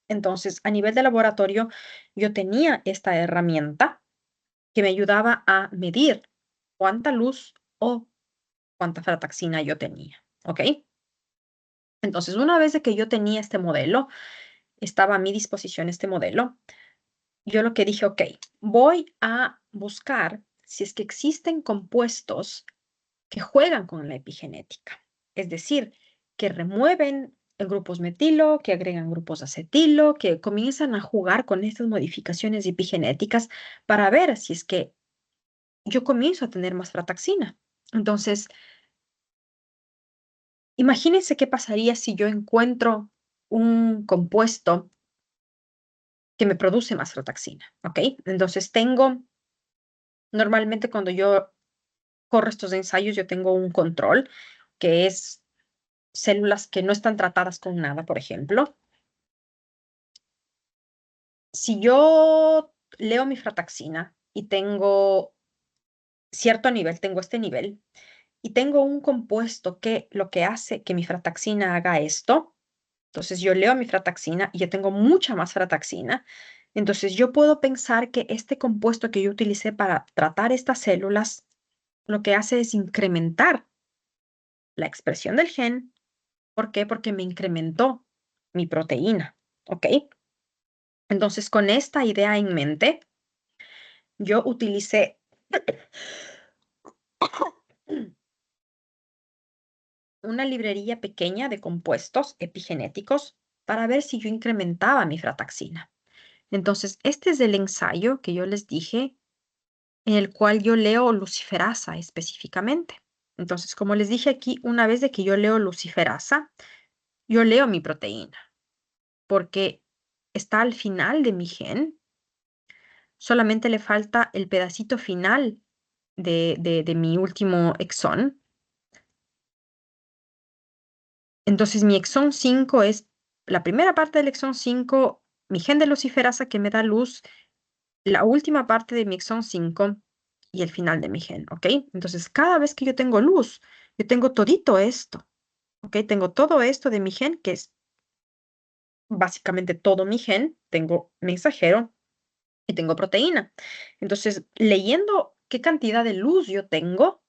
Entonces, a nivel de laboratorio, yo tenía esta herramienta que me ayudaba a medir cuánta luz o cuánta frataxina yo tenía, ¿ok? Entonces, una vez de que yo tenía este modelo, estaba a mi disposición este modelo, yo lo que dije, ok, voy a buscar si es que existen compuestos que juegan con la epigenética, es decir, que remueven grupos metilo, que agregan grupos acetilo, que comienzan a jugar con estas modificaciones epigenéticas para ver si es que yo comienzo a tener más frataxina. Entonces, imagínense qué pasaría si yo encuentro un compuesto que me produce más frataxina, ¿ok? Entonces, normalmente cuando yo corro estos ensayos, yo tengo un control que es células que no están tratadas con nada, por ejemplo. Si yo leo mi frataxina y tengo cierto nivel, tengo este nivel, y tengo un compuesto que lo que hace que mi frataxina haga esto, entonces yo leo mi frataxina y yo tengo mucha más frataxina, entonces yo puedo pensar que este compuesto que yo utilicé para tratar estas células, lo que hace es incrementar la expresión del gen. ¿Por qué? Porque me incrementó mi proteína, ¿ok? Entonces, con esta idea en mente, yo utilicé una librería pequeña de compuestos epigenéticos para ver si yo incrementaba mi frataxina. Entonces, este es el ensayo que yo les dije, en el cual yo leo luciferasa específicamente. Entonces, como les dije aquí, una vez de que yo leo luciferasa, yo leo mi proteína, porque está al final de mi gen, solamente le falta el pedacito final de mi último exón. Entonces, mi exón 5 es la primera parte del exón 5, mi gen de luciferasa que me da luz, la última parte de mi exón 5 y el final de mi gen, ¿ok? Entonces, cada vez que yo tengo luz, yo tengo todito esto, ¿ok? Tengo todo esto de mi gen que es básicamente todo mi gen, tengo mensajero y tengo proteína. Entonces, leyendo qué cantidad de luz yo tengo,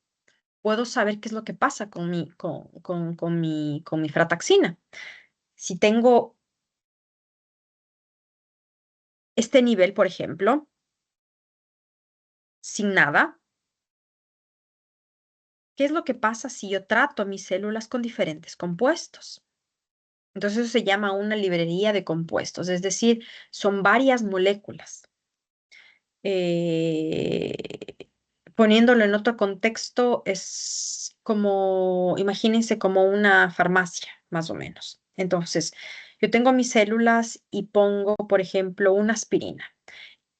puedo saber qué es lo que pasa con mi frataxina. Si tengo este nivel, por ejemplo, sin nada, ¿qué es lo que pasa si yo trato mis células con diferentes compuestos? Entonces eso se llama una librería de compuestos, es decir, son varias moléculas. Eh, Poniéndolo en otro contexto, es como, imagínense como una farmacia, más o menos. Entonces, yo tengo mis células y pongo, por ejemplo, una aspirina.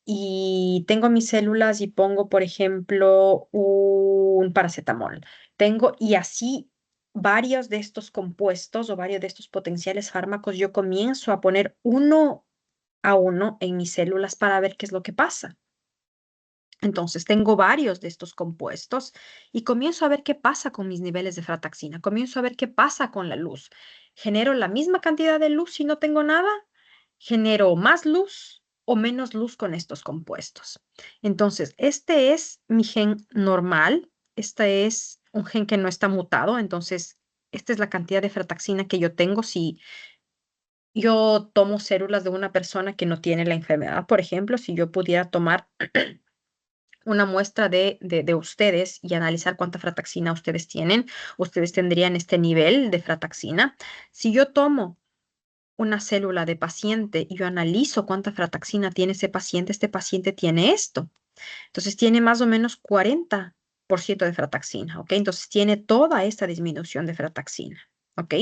Y tengo mis células y pongo, por ejemplo, un paracetamol. Tengo, y así varios de estos compuestos o varios de estos potenciales fármacos, yo comienzo a poner uno a uno en mis células para ver qué es lo que pasa. Entonces, tengo varios de estos compuestos y comienzo a ver qué pasa con mis niveles de frataxina, comienzo a ver qué pasa con la luz. ¿Genero la misma cantidad de luz si no tengo nada? ¿Genero más luz o menos luz con estos compuestos? Entonces, este es mi gen normal, este es un gen que no está mutado, entonces, esta es la cantidad de frataxina que yo tengo si yo tomo células de una persona que no tiene la enfermedad. Por ejemplo, si yo pudiera tomar una muestra de ustedes y analizar cuánta frataxina ustedes tienen, ustedes tendrían este nivel de frataxina. Si yo tomo una célula de paciente y yo analizo cuánta frataxina tiene ese paciente, este paciente tiene esto. Entonces tiene más o menos 40% de frataxina, ¿ok? Entonces tiene toda esta disminución de frataxina, ¿ok?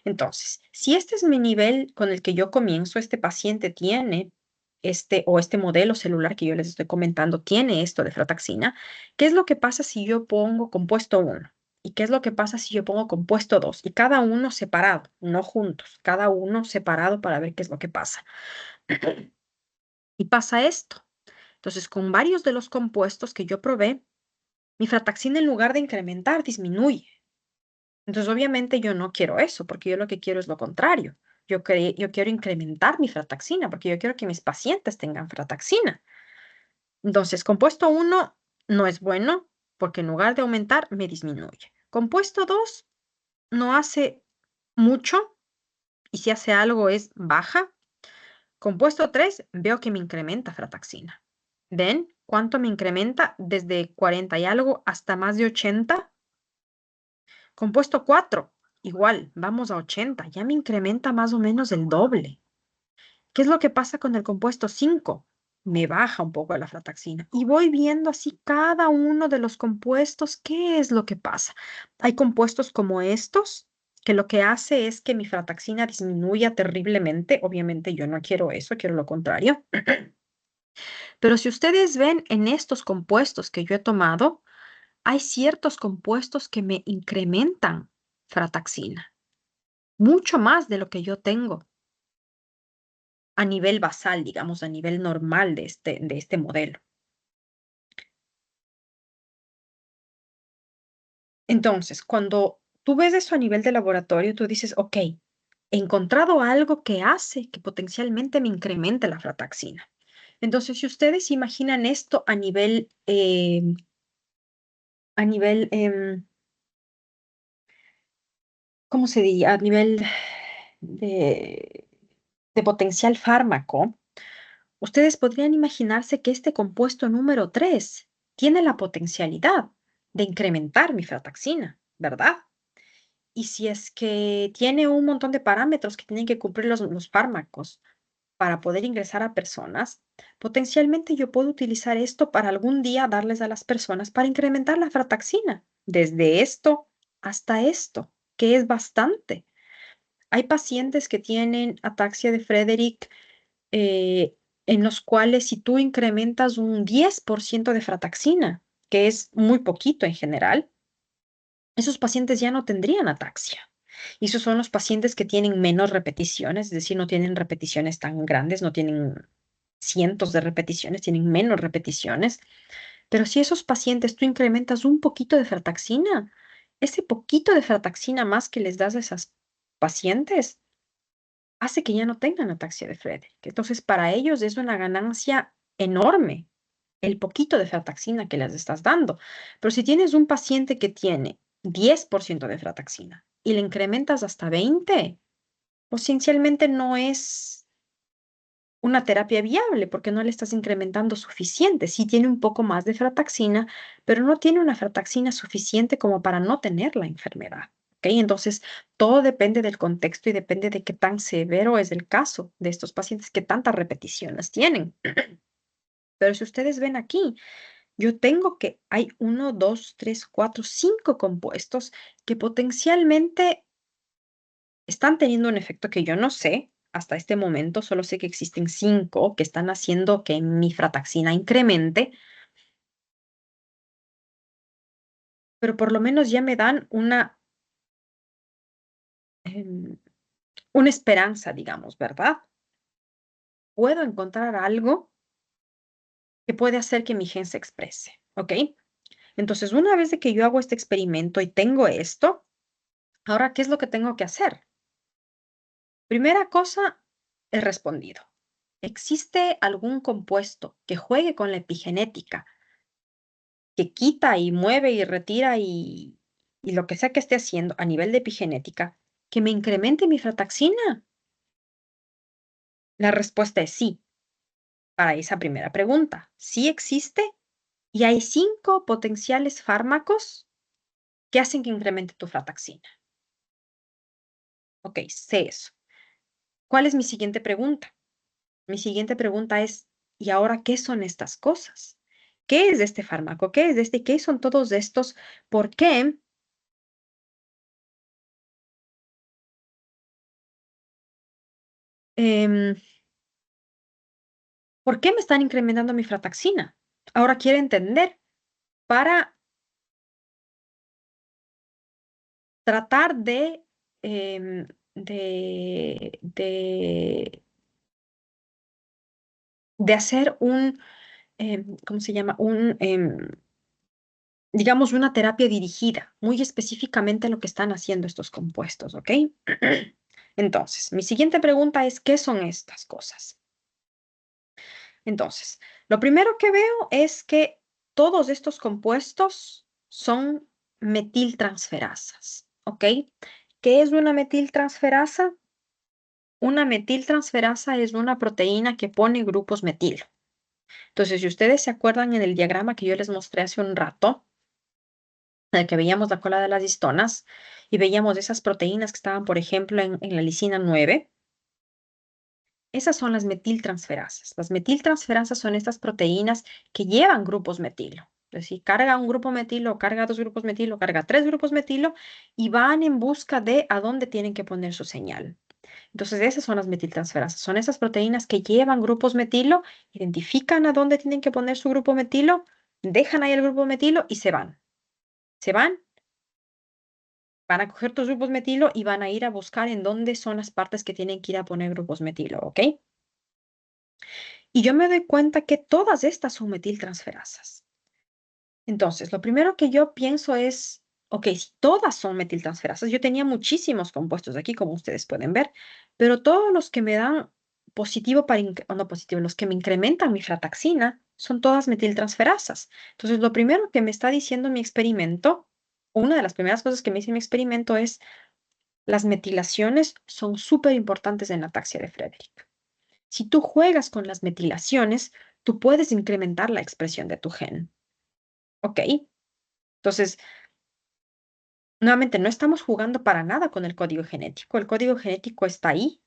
Entonces, si este es mi nivel con el que yo comienzo, este paciente tiene este modelo celular que yo les estoy comentando, tiene esto de frataxina, ¿qué es lo que pasa si yo pongo compuesto uno? ¿Y qué es lo que pasa si yo pongo compuesto 2? Y cada uno separado, no juntos, cada uno separado para ver qué es lo que pasa. Y pasa esto. Entonces, con varios de los compuestos que yo probé, mi frataxina en lugar de incrementar, disminuye. Entonces, obviamente yo no quiero eso, porque yo lo que quiero es lo contrario. Yo quiero incrementar mi frataxina, porque yo quiero que mis pacientes tengan frataxina. Entonces, compuesto uno no es bueno, porque en lugar de aumentar, me disminuye. Compuesto 2 no hace mucho, y si hace algo es baja. Compuesto 3 veo que me incrementa frataxina. ¿Ven cuánto me incrementa? Desde 40 y algo hasta más de 80. Compuesto 4 igual, vamos a 80, ya me incrementa más o menos el doble. ¿Qué es lo que pasa con el compuesto 5? Me baja un poco la frataxina y voy viendo así cada uno de los compuestos, qué es lo que pasa. Hay compuestos como estos que lo que hace es que mi frataxina disminuya terriblemente. Obviamente yo no quiero eso, quiero lo contrario. Pero si ustedes ven en estos compuestos que yo he tomado, hay ciertos compuestos que me incrementan frataxina, mucho más de lo que yo tengo a nivel basal, digamos, a nivel normal de este modelo. Entonces, cuando tú ves eso a nivel de laboratorio, tú dices, ok, he encontrado algo que hace que potencialmente me incremente la frataxina. Entonces, si ustedes imaginan esto a nivel, ¿cómo se diría? A nivel de, de potencial fármaco, ustedes podrían imaginarse que este compuesto número 3 tiene la potencialidad de incrementar mi frataxina, ¿verdad? Y si es que tiene un montón de parámetros que tienen que cumplir los fármacos para poder ingresar a personas, potencialmente yo puedo utilizar esto para algún día darles a las personas para incrementar la frataxina, desde esto hasta esto, que es bastante. Hay pacientes que tienen ataxia de Frederick, en los cuales si tú incrementas un 10% de frataxina, que es muy poquito en general, esos pacientes ya no tendrían ataxia. Y esos son los pacientes que tienen menos repeticiones, es decir, no tienen repeticiones tan grandes, no tienen cientos de repeticiones, tienen menos repeticiones. Pero si esos pacientes tú incrementas un poquito de frataxina, ese poquito de frataxina más que les das a esas pacientes hace que ya no tengan ataxia de Friedreich. Entonces, para ellos es una ganancia enorme el poquito de frataxina que les estás dando. Pero si tienes un paciente que tiene 10% de frataxina y le incrementas hasta 20, potencialmente no es una terapia viable porque no le estás incrementando suficiente. Sí tiene un poco más de frataxina, pero no tiene una frataxina suficiente como para no tener la enfermedad. ¿Ok? Entonces, todo depende del contexto y depende de qué tan severo es el caso de estos pacientes, qué tantas repeticiones tienen. Pero si ustedes ven aquí, yo tengo que hay 1, 2, 3, 4, 5 compuestos que potencialmente están teniendo un efecto que yo no sé hasta este momento, solo sé que existen 5 que están haciendo que mi frataxina incremente, pero por lo menos ya me dan em, una esperanza, digamos, ¿verdad? Puedo encontrar algo que puede hacer que mi gen se exprese, ¿ok? Entonces, una vez de que yo hago este experimento y tengo esto, ahora, ¿qué es lo que tengo que hacer? Primera cosa, he respondido. ¿Existe algún compuesto que juegue con la epigenética, que quita y mueve y retira y lo que sea que esté haciendo a nivel de epigenética, que me incremente mi frataxina? La respuesta es sí, para esa primera pregunta. Sí existe y hay 5 potenciales fármacos que hacen que incremente tu frataxina. Ok, sé eso. ¿Cuál es mi siguiente pregunta? Mi siguiente pregunta es, ¿y ahora qué son estas cosas? ¿Qué es este fármaco? ¿Qué es este? ¿Qué son todos estos? ¿Por qué? em, ¿Por qué me están incrementando mi frataxina? Ahora quiero entender para tratar em, de, de, de hacer ¿cómo se llama? Digamos, una terapia dirigida, muy específicamente a lo que están haciendo estos compuestos, ¿ok? Entonces, mi siguiente pregunta es, ¿qué son estas cosas? Entonces, lo primero que veo es que todos estos compuestos son metiltransferasas, ¿ok? ¿Qué es una metiltransferasa? Una metiltransferasa es una proteína que pone grupos metilo. Entonces, si ustedes se acuerdan en el diagrama que yo les mostré hace un rato, en el que veíamos la cola de las histonas y veíamos esas proteínas que estaban, por ejemplo, en la lisina 9. Esas son las metiltransferasas. Las metiltransferasas son estas proteínas que llevan grupos metilo. Es decir, carga un grupo metilo, carga 2 grupos metilo, carga 3 grupos metilo y van en busca de a dónde tienen que poner su señal. Entonces, esas son las metiltransferasas. Son esas proteínas que llevan grupos metilo, identifican a dónde tienen que poner su grupo metilo, dejan ahí el grupo metilo y se van. Se van a coger tus grupos metilo y van a ir a buscar en dónde son las partes que tienen que ir a poner grupos metilo, ¿ok? Y yo me doy cuenta que todas estas son metiltransferasas. Entonces, lo primero que yo pienso es, ok, si todas son metiltransferasas, yo tenía muchísimos compuestos aquí, como ustedes pueden ver, pero todos los que me dan positivo o no positivo, los que me incrementan mi frataxina, son todas metiltransferasas. Entonces, lo primero que me está diciendo mi experimento, o una de las primeras cosas que me dice mi experimento es, las metilaciones son súper importantes en la ataxia de Friedreich. Si tú juegas con las metilaciones, tú puedes incrementar la expresión de tu gen. ¿Ok? Entonces, nuevamente, no estamos jugando para nada con el código genético. El código genético está ahí.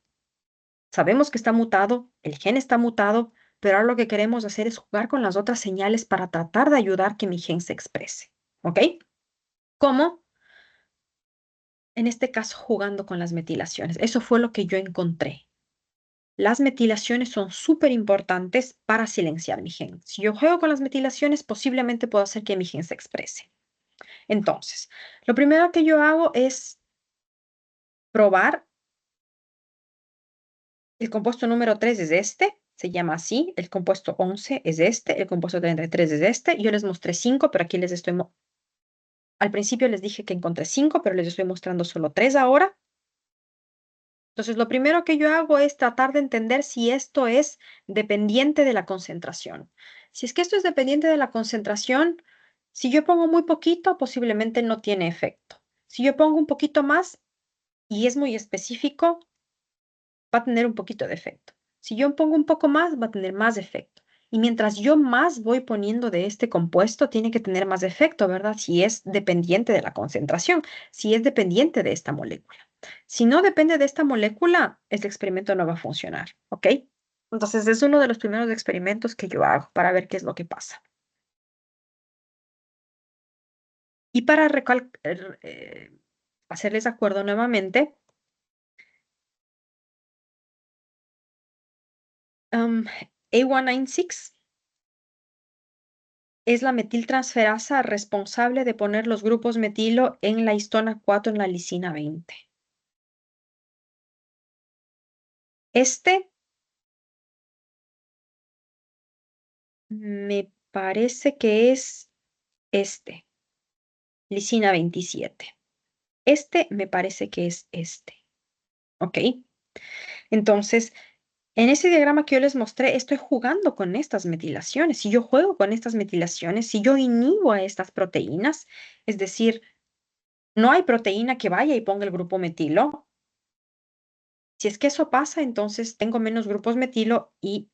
Sabemos que está mutado, el gen está mutado, pero ahora lo que queremos hacer es jugar con las otras señales para tratar de ayudar que mi gen se exprese. ¿Ok? ¿Cómo? En este caso, jugando con las metilaciones. Eso fue lo que yo encontré. Las metilaciones son súper importantes para silenciar mi gen. Si yo juego con las metilaciones, posiblemente puedo hacer que mi gen se exprese. Entonces, lo primero que yo hago es probar. El compuesto número 3 es este, se llama así. El compuesto 11 es este. El compuesto 33 es este. Yo les mostré 5, pero aquí les estoy... Al principio les dije que encontré 5, pero les estoy mostrando solo 3 ahora. Entonces, lo primero que yo hago es tratar de entender si esto es dependiente de la concentración. Si es que esto es dependiente de la concentración, si yo pongo muy poquito, posiblemente no tiene efecto. Si yo pongo un poquito más y es muy específico, va a tener un poquito de efecto. Si yo pongo un poco más, va a tener más efecto. Y mientras yo más voy poniendo de este compuesto, tiene que tener más efecto, ¿verdad? Si es dependiente de la concentración, si es dependiente de esta molécula. Si no depende de esta molécula, el experimento no va a funcionar, ¿ok? Entonces es uno de los primeros experimentos que yo hago para ver qué es lo que pasa. Y para hacerles acuerdo nuevamente, um, A196 es la metiltransferasa responsable de poner los grupos metilo en la histona 4 en la lisina 20. Este me parece que es este, lisina 27. Este me parece que es este, ¿ok? Entonces, en ese diagrama que yo les mostré, estoy jugando con estas metilaciones. Si yo juego con estas metilaciones, si yo inhibo a estas proteínas, es decir, no hay proteína que vaya y ponga el grupo metilo. Si es que eso pasa, entonces tengo menos grupos metilo y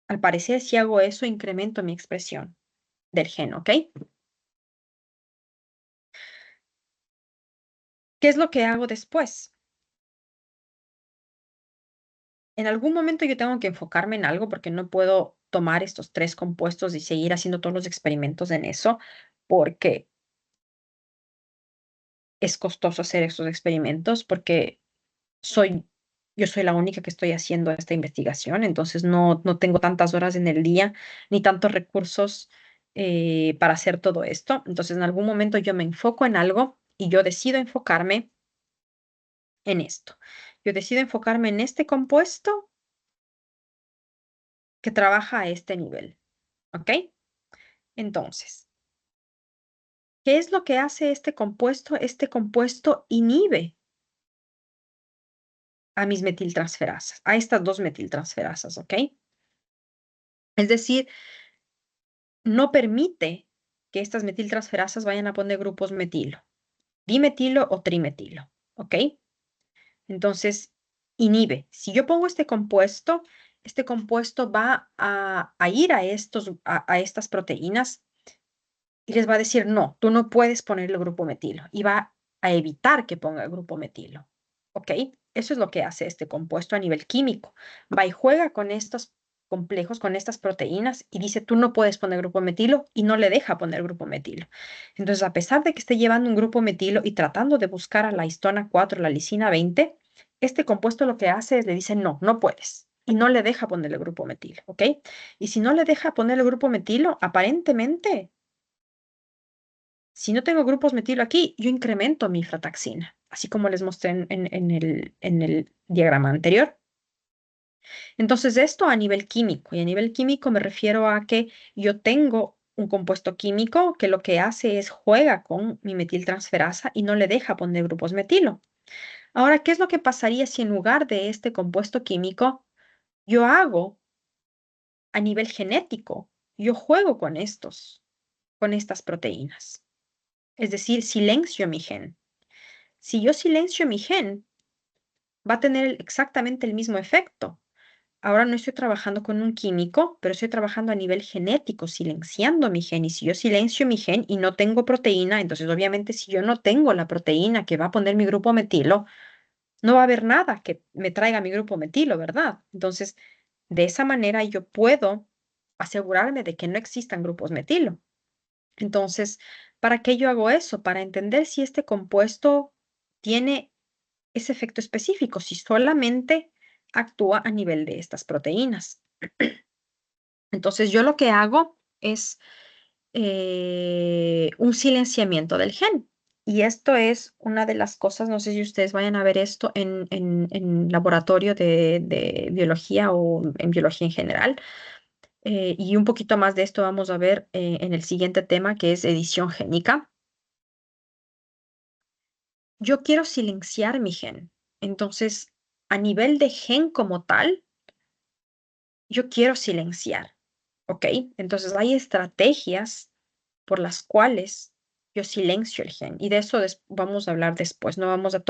al parecer si hago eso incremento mi expresión del gen, ¿ok? ¿Qué es lo que hago después? En algún momento yo tengo que enfocarme en algo porque no puedo tomar estos tres compuestos y seguir haciendo todos los experimentos en eso porque es costoso hacer estos experimentos porque soy, yo soy la única que estoy haciendo esta investigación, entonces no tengo tantas horas en el día ni tantos recursos para hacer todo esto. Entonces, en algún momento yo me enfoco en algo y yo decido enfocarme en esto. Yo decido enfocarme en este compuesto que trabaja a este nivel, ¿ok? Entonces, ¿qué es lo que hace este compuesto? Este compuesto inhibe a mis metiltransferasas, a estas dos metiltransferasas, ¿ok? Es decir, no permite que estas metiltransferasas vayan a poner grupos metilo, dimetilo o trimetilo, ¿ok? Entonces, inhibe. Si yo pongo este compuesto va a ir a estas proteínas y les va a decir, no, tú no puedes poner el grupo metilo y va a evitar que ponga el grupo metilo, ¿ok? Eso es lo que hace este compuesto a nivel químico. Va y juega con estos complejos, con estas proteínas y dice, tú no puedes poner grupo metilo y no le deja poner grupo metilo. Entonces, a pesar de que esté llevando un grupo metilo y tratando de buscar a la histona 4, la lisina 20, este compuesto lo que hace es le dice, no, no puedes. Y no le deja poner el grupo metilo, ¿ok? Y si no le deja poner el grupo metilo, aparentemente si no tengo grupos metilo aquí, yo incremento mi frataxina, así como les mostré en el diagrama anterior. Entonces, esto a nivel químico, y a nivel químico me refiero a que yo tengo un compuesto químico que lo que hace es juega con mi metiltransferasa y no le deja poner grupos metilo. Ahora, ¿qué es lo que pasaría si en lugar de este compuesto químico yo hago a nivel genético, yo juego con estas proteínas? Es decir, silencio mi gen. Si yo silencio mi gen, va a tener exactamente el mismo efecto. Ahora no estoy trabajando con un químico, pero estoy trabajando a nivel genético, silenciando mi gen. Y si yo silencio mi gen y no tengo proteína, entonces obviamente si yo no tengo la proteína que va a poner mi grupo metilo, no va a haber nada que me traiga mi grupo metilo, ¿verdad? Entonces, de esa manera yo puedo asegurarme de que no existan grupos metilo. Entonces, ¿para qué yo hago eso? Para entender si este compuesto tiene ese efecto específico, si solamente actúa a nivel de estas proteínas. Entonces, yo lo que hago es un silenciamiento del gen. Y esto es una de las cosas, no sé si ustedes vayan a ver esto en laboratorio de biología o en biología en general. Y un poquito más de esto vamos a ver en el siguiente tema, que es edición génica. Yo quiero silenciar mi gen. Entonces, a nivel de gen como tal, yo quiero silenciar, ¿ok? Entonces, hay estrategias por las cuales yo silencio el gen y de eso vamos a hablar después, no vamos a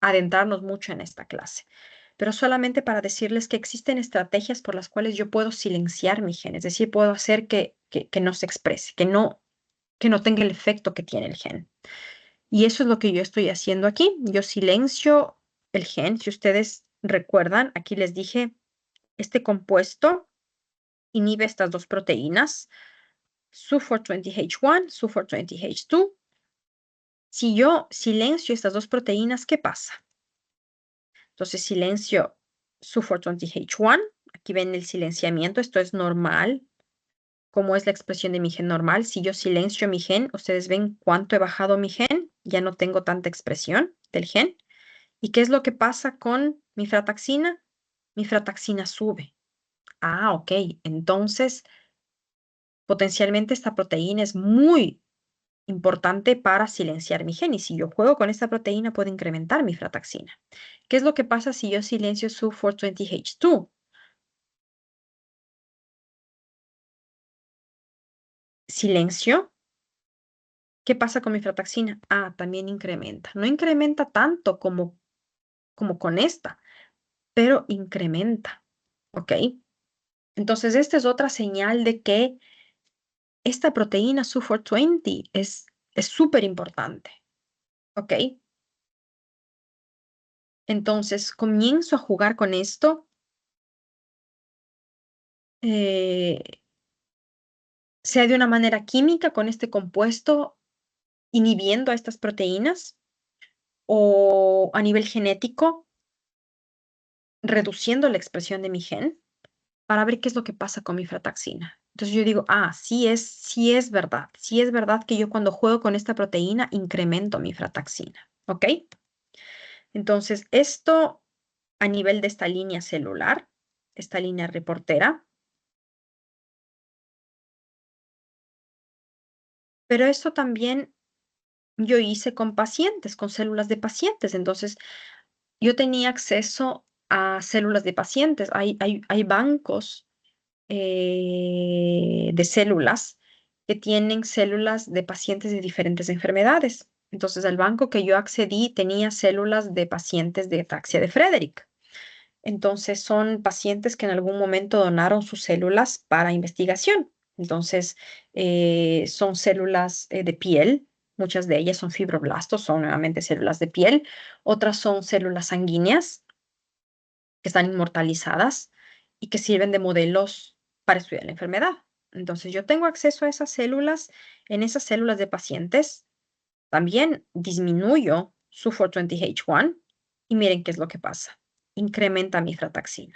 adentrarnos mucho en esta clase, pero solamente para decirles que existen estrategias por las cuales yo puedo silenciar mi gen, es decir, puedo hacer que no se exprese, que no tenga el efecto que tiene el gen. Y eso es lo que yo estoy haciendo aquí. Yo silencio el gen. Si ustedes recuerdan, aquí les dije, este compuesto inhibe estas dos proteínas, SUF420H1, SUF420H2. Si yo silencio estas dos proteínas, ¿qué pasa? Entonces silencio SUF420H1. Aquí ven el silenciamiento. Esto es normal. ¿Cómo es la expresión de mi gen normal? Si yo silencio mi gen, ustedes ven cuánto he bajado mi gen. Ya no tengo tanta expresión del gen. ¿Y qué es lo que pasa con mi frataxina? Mi frataxina sube. Ah, ok. Entonces, potencialmente esta proteína es muy importante para silenciar mi gen. Y si yo juego con esta proteína, puedo incrementar mi frataxina. ¿Qué es lo que pasa si yo silencio su 420H2? Silencio. ¿Qué pasa con mi frataxina? Ah, también incrementa. No incrementa tanto como con esta, pero incrementa. ¿Ok? Entonces, esta es otra señal de que esta proteína SU420 es súper importante, ¿ok? Entonces, comienzo a jugar con esto, eh, sea de una manera química con este compuesto, inhibiendo a estas proteínas, o a nivel genético, reduciendo la expresión de mi gen, para ver qué es lo que pasa con mi frataxina. Entonces yo digo, sí es verdad que yo cuando juego con esta proteína incremento mi frataxina, ¿ok? Entonces, esto a nivel de esta línea celular, esta línea reportera, pero esto también yo hice con pacientes, con células de pacientes. Entonces, yo tenía acceso a células de pacientes. Hay bancos de células que tienen células de pacientes de diferentes enfermedades. Entonces, el banco que yo accedí tenía células de pacientes de ataxia de Friedreich. Entonces, son pacientes que en algún momento donaron sus células para investigación. Entonces, son células de piel. Muchas de ellas son fibroblastos, son nuevamente células de piel. Otras son células sanguíneas que están inmortalizadas y que sirven de modelos para estudiar la enfermedad. Entonces, yo tengo acceso a esas células. En esas células de pacientes también disminuyo su 420H1 y miren qué es lo que pasa. Incrementa mi frataxina.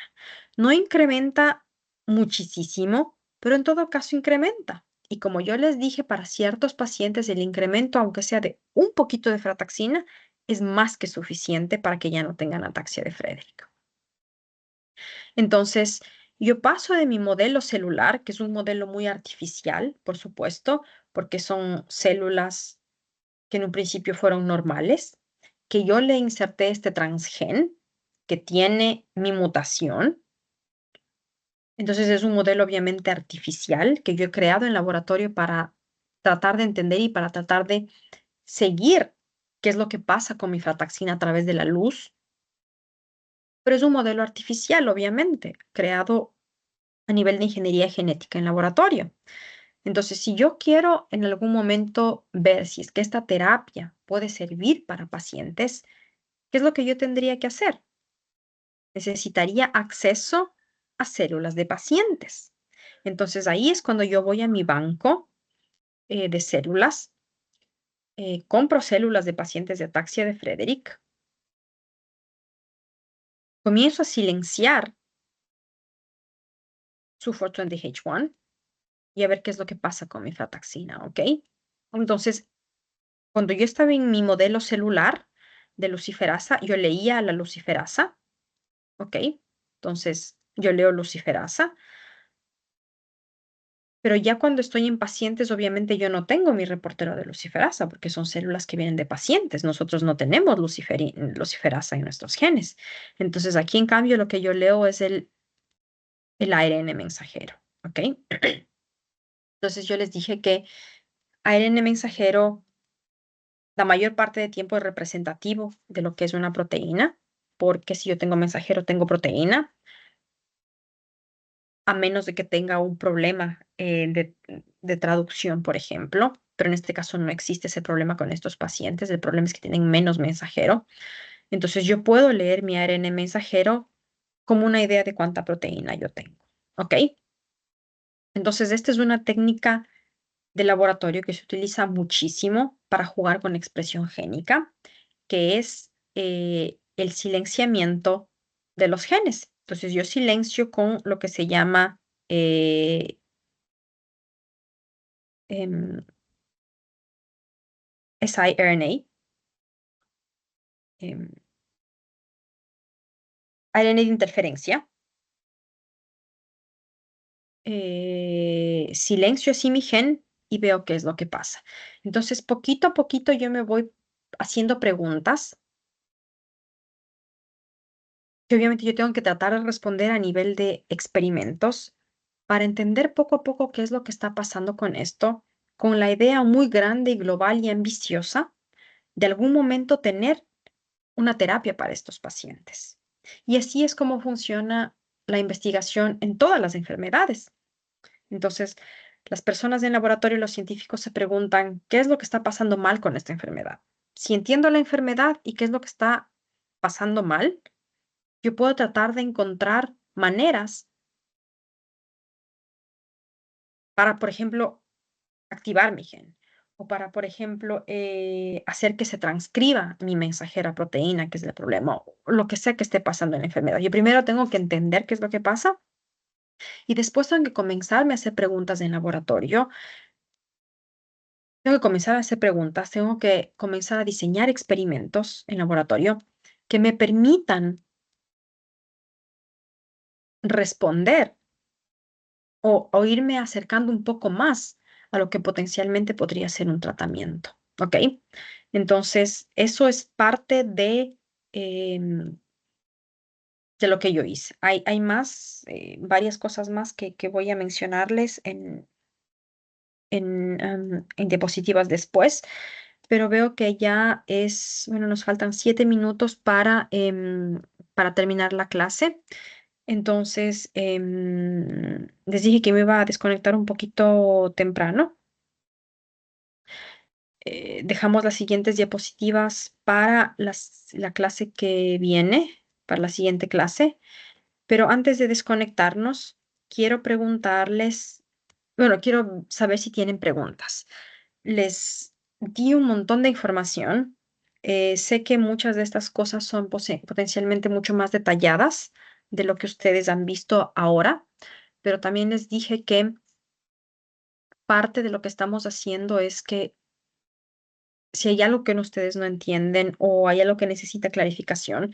No incrementa muchísimo, pero en todo caso incrementa. Y como yo les dije, para ciertos pacientes el incremento, aunque sea de un poquito de frataxina, es más que suficiente para que ya no tengan ataxia de Friedreich. Entonces, yo paso de mi modelo celular, que es un modelo muy artificial, por supuesto, porque son células que en un principio fueron normales, que yo le inserté este transgen que tiene mi mutación. Entonces es un modelo obviamente artificial que yo he creado en laboratorio para tratar de entender y para tratar de seguir qué es lo que pasa con mi frataxina a través de la luz. Pero es un modelo artificial, obviamente, creado a nivel de ingeniería genética en laboratorio. Entonces, si yo quiero en algún momento ver si es que esta terapia puede servir para pacientes, ¿qué es lo que yo tendría que hacer? Necesitaría acceso a células de pacientes. Entonces, ahí es cuando yo voy a mi banco de células, compro células de pacientes de ataxia de Friedreich, comienzo a silenciar su 420H1 y a ver qué es lo que pasa con mi frataxina, ¿ok? Entonces, cuando yo estaba en mi modelo celular de luciferasa, yo leía la luciferasa, ¿ok? Entonces, yo leo luciferasa Pero ya cuando estoy en pacientes, obviamente yo no tengo mi reportero de luciferasa porque son células que vienen de pacientes. Nosotros no tenemos luciferasa en nuestros genes. Entonces aquí en cambio lo que yo leo es el ARN mensajero. ¿Ok? Entonces yo les dije que ARN mensajero la mayor parte del tiempo es representativo de lo que es una proteína, porque si yo tengo mensajero, tengo proteína, a menos de que tenga un problema de traducción, por ejemplo. Pero en este caso no existe ese problema con estos pacientes. El problema es que tienen menos mensajero. Entonces yo puedo leer mi ARN mensajero como una idea de cuánta proteína yo tengo. ¿Ok? Entonces esta es una técnica de laboratorio que se utiliza muchísimo para jugar con expresión génica, que es el silenciamiento de los genes. Entonces yo silencio con lo que se llama eh, em, siRNA, em, ARN de interferencia. Silencio así mi gen y veo qué es lo que pasa. Entonces, poquito a poquito yo me voy haciendo preguntas que obviamente yo tengo que tratar de responder a nivel de experimentos para entender poco a poco qué es lo que está pasando con esto, con la idea muy grande y global y ambiciosa de algún momento tener una terapia para estos pacientes. Y así es como funciona la investigación en todas las enfermedades. Entonces, las personas en laboratorio, los científicos se preguntan, ¿qué es lo que está pasando mal con esta enfermedad? Si entiendo la enfermedad y qué es lo que está pasando mal, yo puedo tratar de encontrar maneras para, por ejemplo, activar mi gen o para, por ejemplo, hacer que se transcriba mi mensajera proteína, que es el problema, o lo que sea que esté pasando en la enfermedad. Yo primero tengo que entender qué es lo que pasa y después tengo que comenzarme a hacer preguntas en laboratorio. Tengo que comenzar a hacer preguntas, tengo que comenzar a diseñar experimentos en laboratorio que me permitan responder o irme acercando un poco más a lo que potencialmente podría ser un tratamiento. ¿Ok? Entonces, eso es parte em, de lo que yo hice. Hay más, varias cosas más que voy a mencionarles en diapositivas después, pero veo que ya es, bueno, nos faltan 7 minutos para terminar la clase. Entonces, les dije que me iba a desconectar un poquito temprano. Dejamos las siguientes diapositivas para la clase que viene, para la siguiente clase. Pero antes de desconectarnos, quiero preguntarles, bueno, quiero saber si tienen preguntas. Les di un montón de información. Sé que muchas de estas cosas son potencialmente mucho más detalladas de lo que ustedes han visto ahora, pero también les dije que parte de lo que estamos haciendo es que si hay algo que ustedes no entienden o hay algo que necesita clarificación,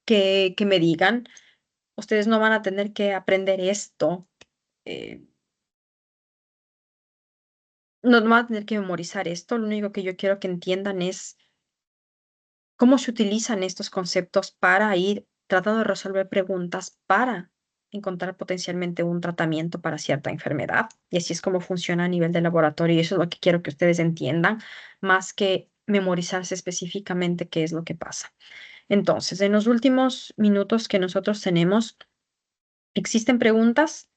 que me digan. Ustedes no van a tener que aprender esto, eh, no van a tener que memorizar esto. Lo único que yo quiero que entiendan es cómo se utilizan estos conceptos para ir tratando de resolver preguntas para encontrar potencialmente un tratamiento para cierta enfermedad. Y así es como funciona a nivel de laboratorio. Y eso es lo que quiero que ustedes entiendan, más que memorizarse específicamente qué es lo que pasa. Entonces, en los últimos minutos que nosotros tenemos, ¿existen preguntas?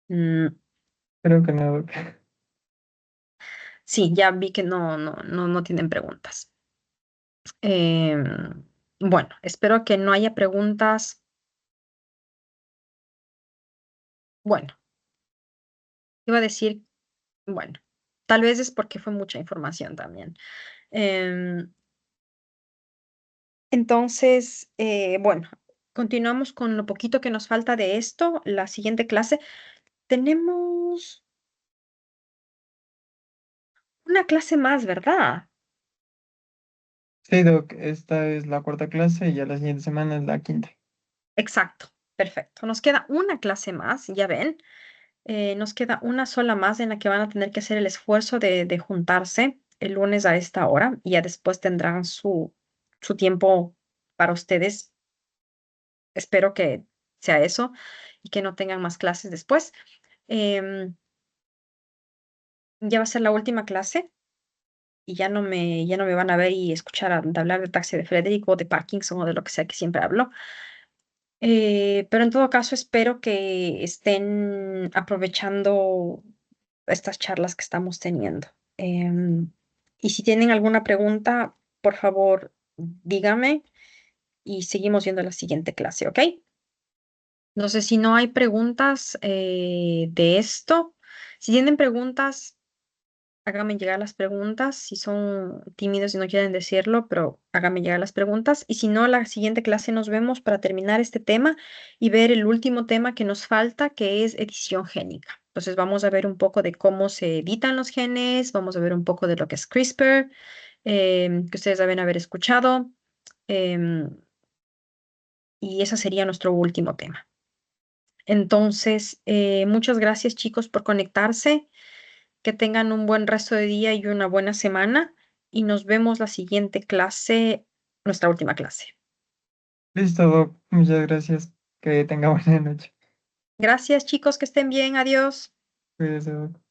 Mm, Creo que no. sí, ya vi que no tienen preguntas. Em, bueno, espero que no haya preguntas. Bueno, iba a decir, bueno, tal vez es porque fue mucha información también. Em, entonces, bueno, continuamos con lo poquito que nos falta de esto. La siguiente clase, tenemos una clase más, ¿verdad? Sí, Doc, esta es la cuarta clase y ya la siguiente semana es la quinta. Exacto, perfecto. Nos queda una clase más, ya ven. Nos queda una sola más en la que van a tener que hacer el esfuerzo de juntarse el lunes a esta hora y ya después tendrán su tiempo para ustedes. Espero que sea eso y que no tengan más clases después. Em, ya va a ser la última clase y ya no me van a ver y escuchar de hablar de taxi de Federico, de Parkinson o de lo que sea que siempre hablo. Pero en todo caso, espero que estén aprovechando estas charlas que estamos teniendo. Y si tienen alguna pregunta, por favor, dígame y seguimos viendo la siguiente clase, ¿ok? No sé si no hay preguntas de esto. Si tienen preguntas, háganme llegar las preguntas. Si son tímidos y no quieren decirlo, pero háganme llegar las preguntas. Y si no, la siguiente clase nos vemos para terminar este tema y ver el último tema que nos falta, que es edición génica. Entonces vamos a ver un poco de cómo se editan los genes, vamos a ver un poco de lo que es CRISPR, que ustedes deben haber escuchado. em, y ese sería nuestro último tema. Entonces, muchas gracias chicos por conectarse. Que tengan un buen resto de día y una buena semana. Y nos vemos la siguiente clase, nuestra última clase. Listo, Doc, muchas gracias. Que tenga buena noche. Gracias chicos, que estén bien. Adiós. Cuídese, Doc.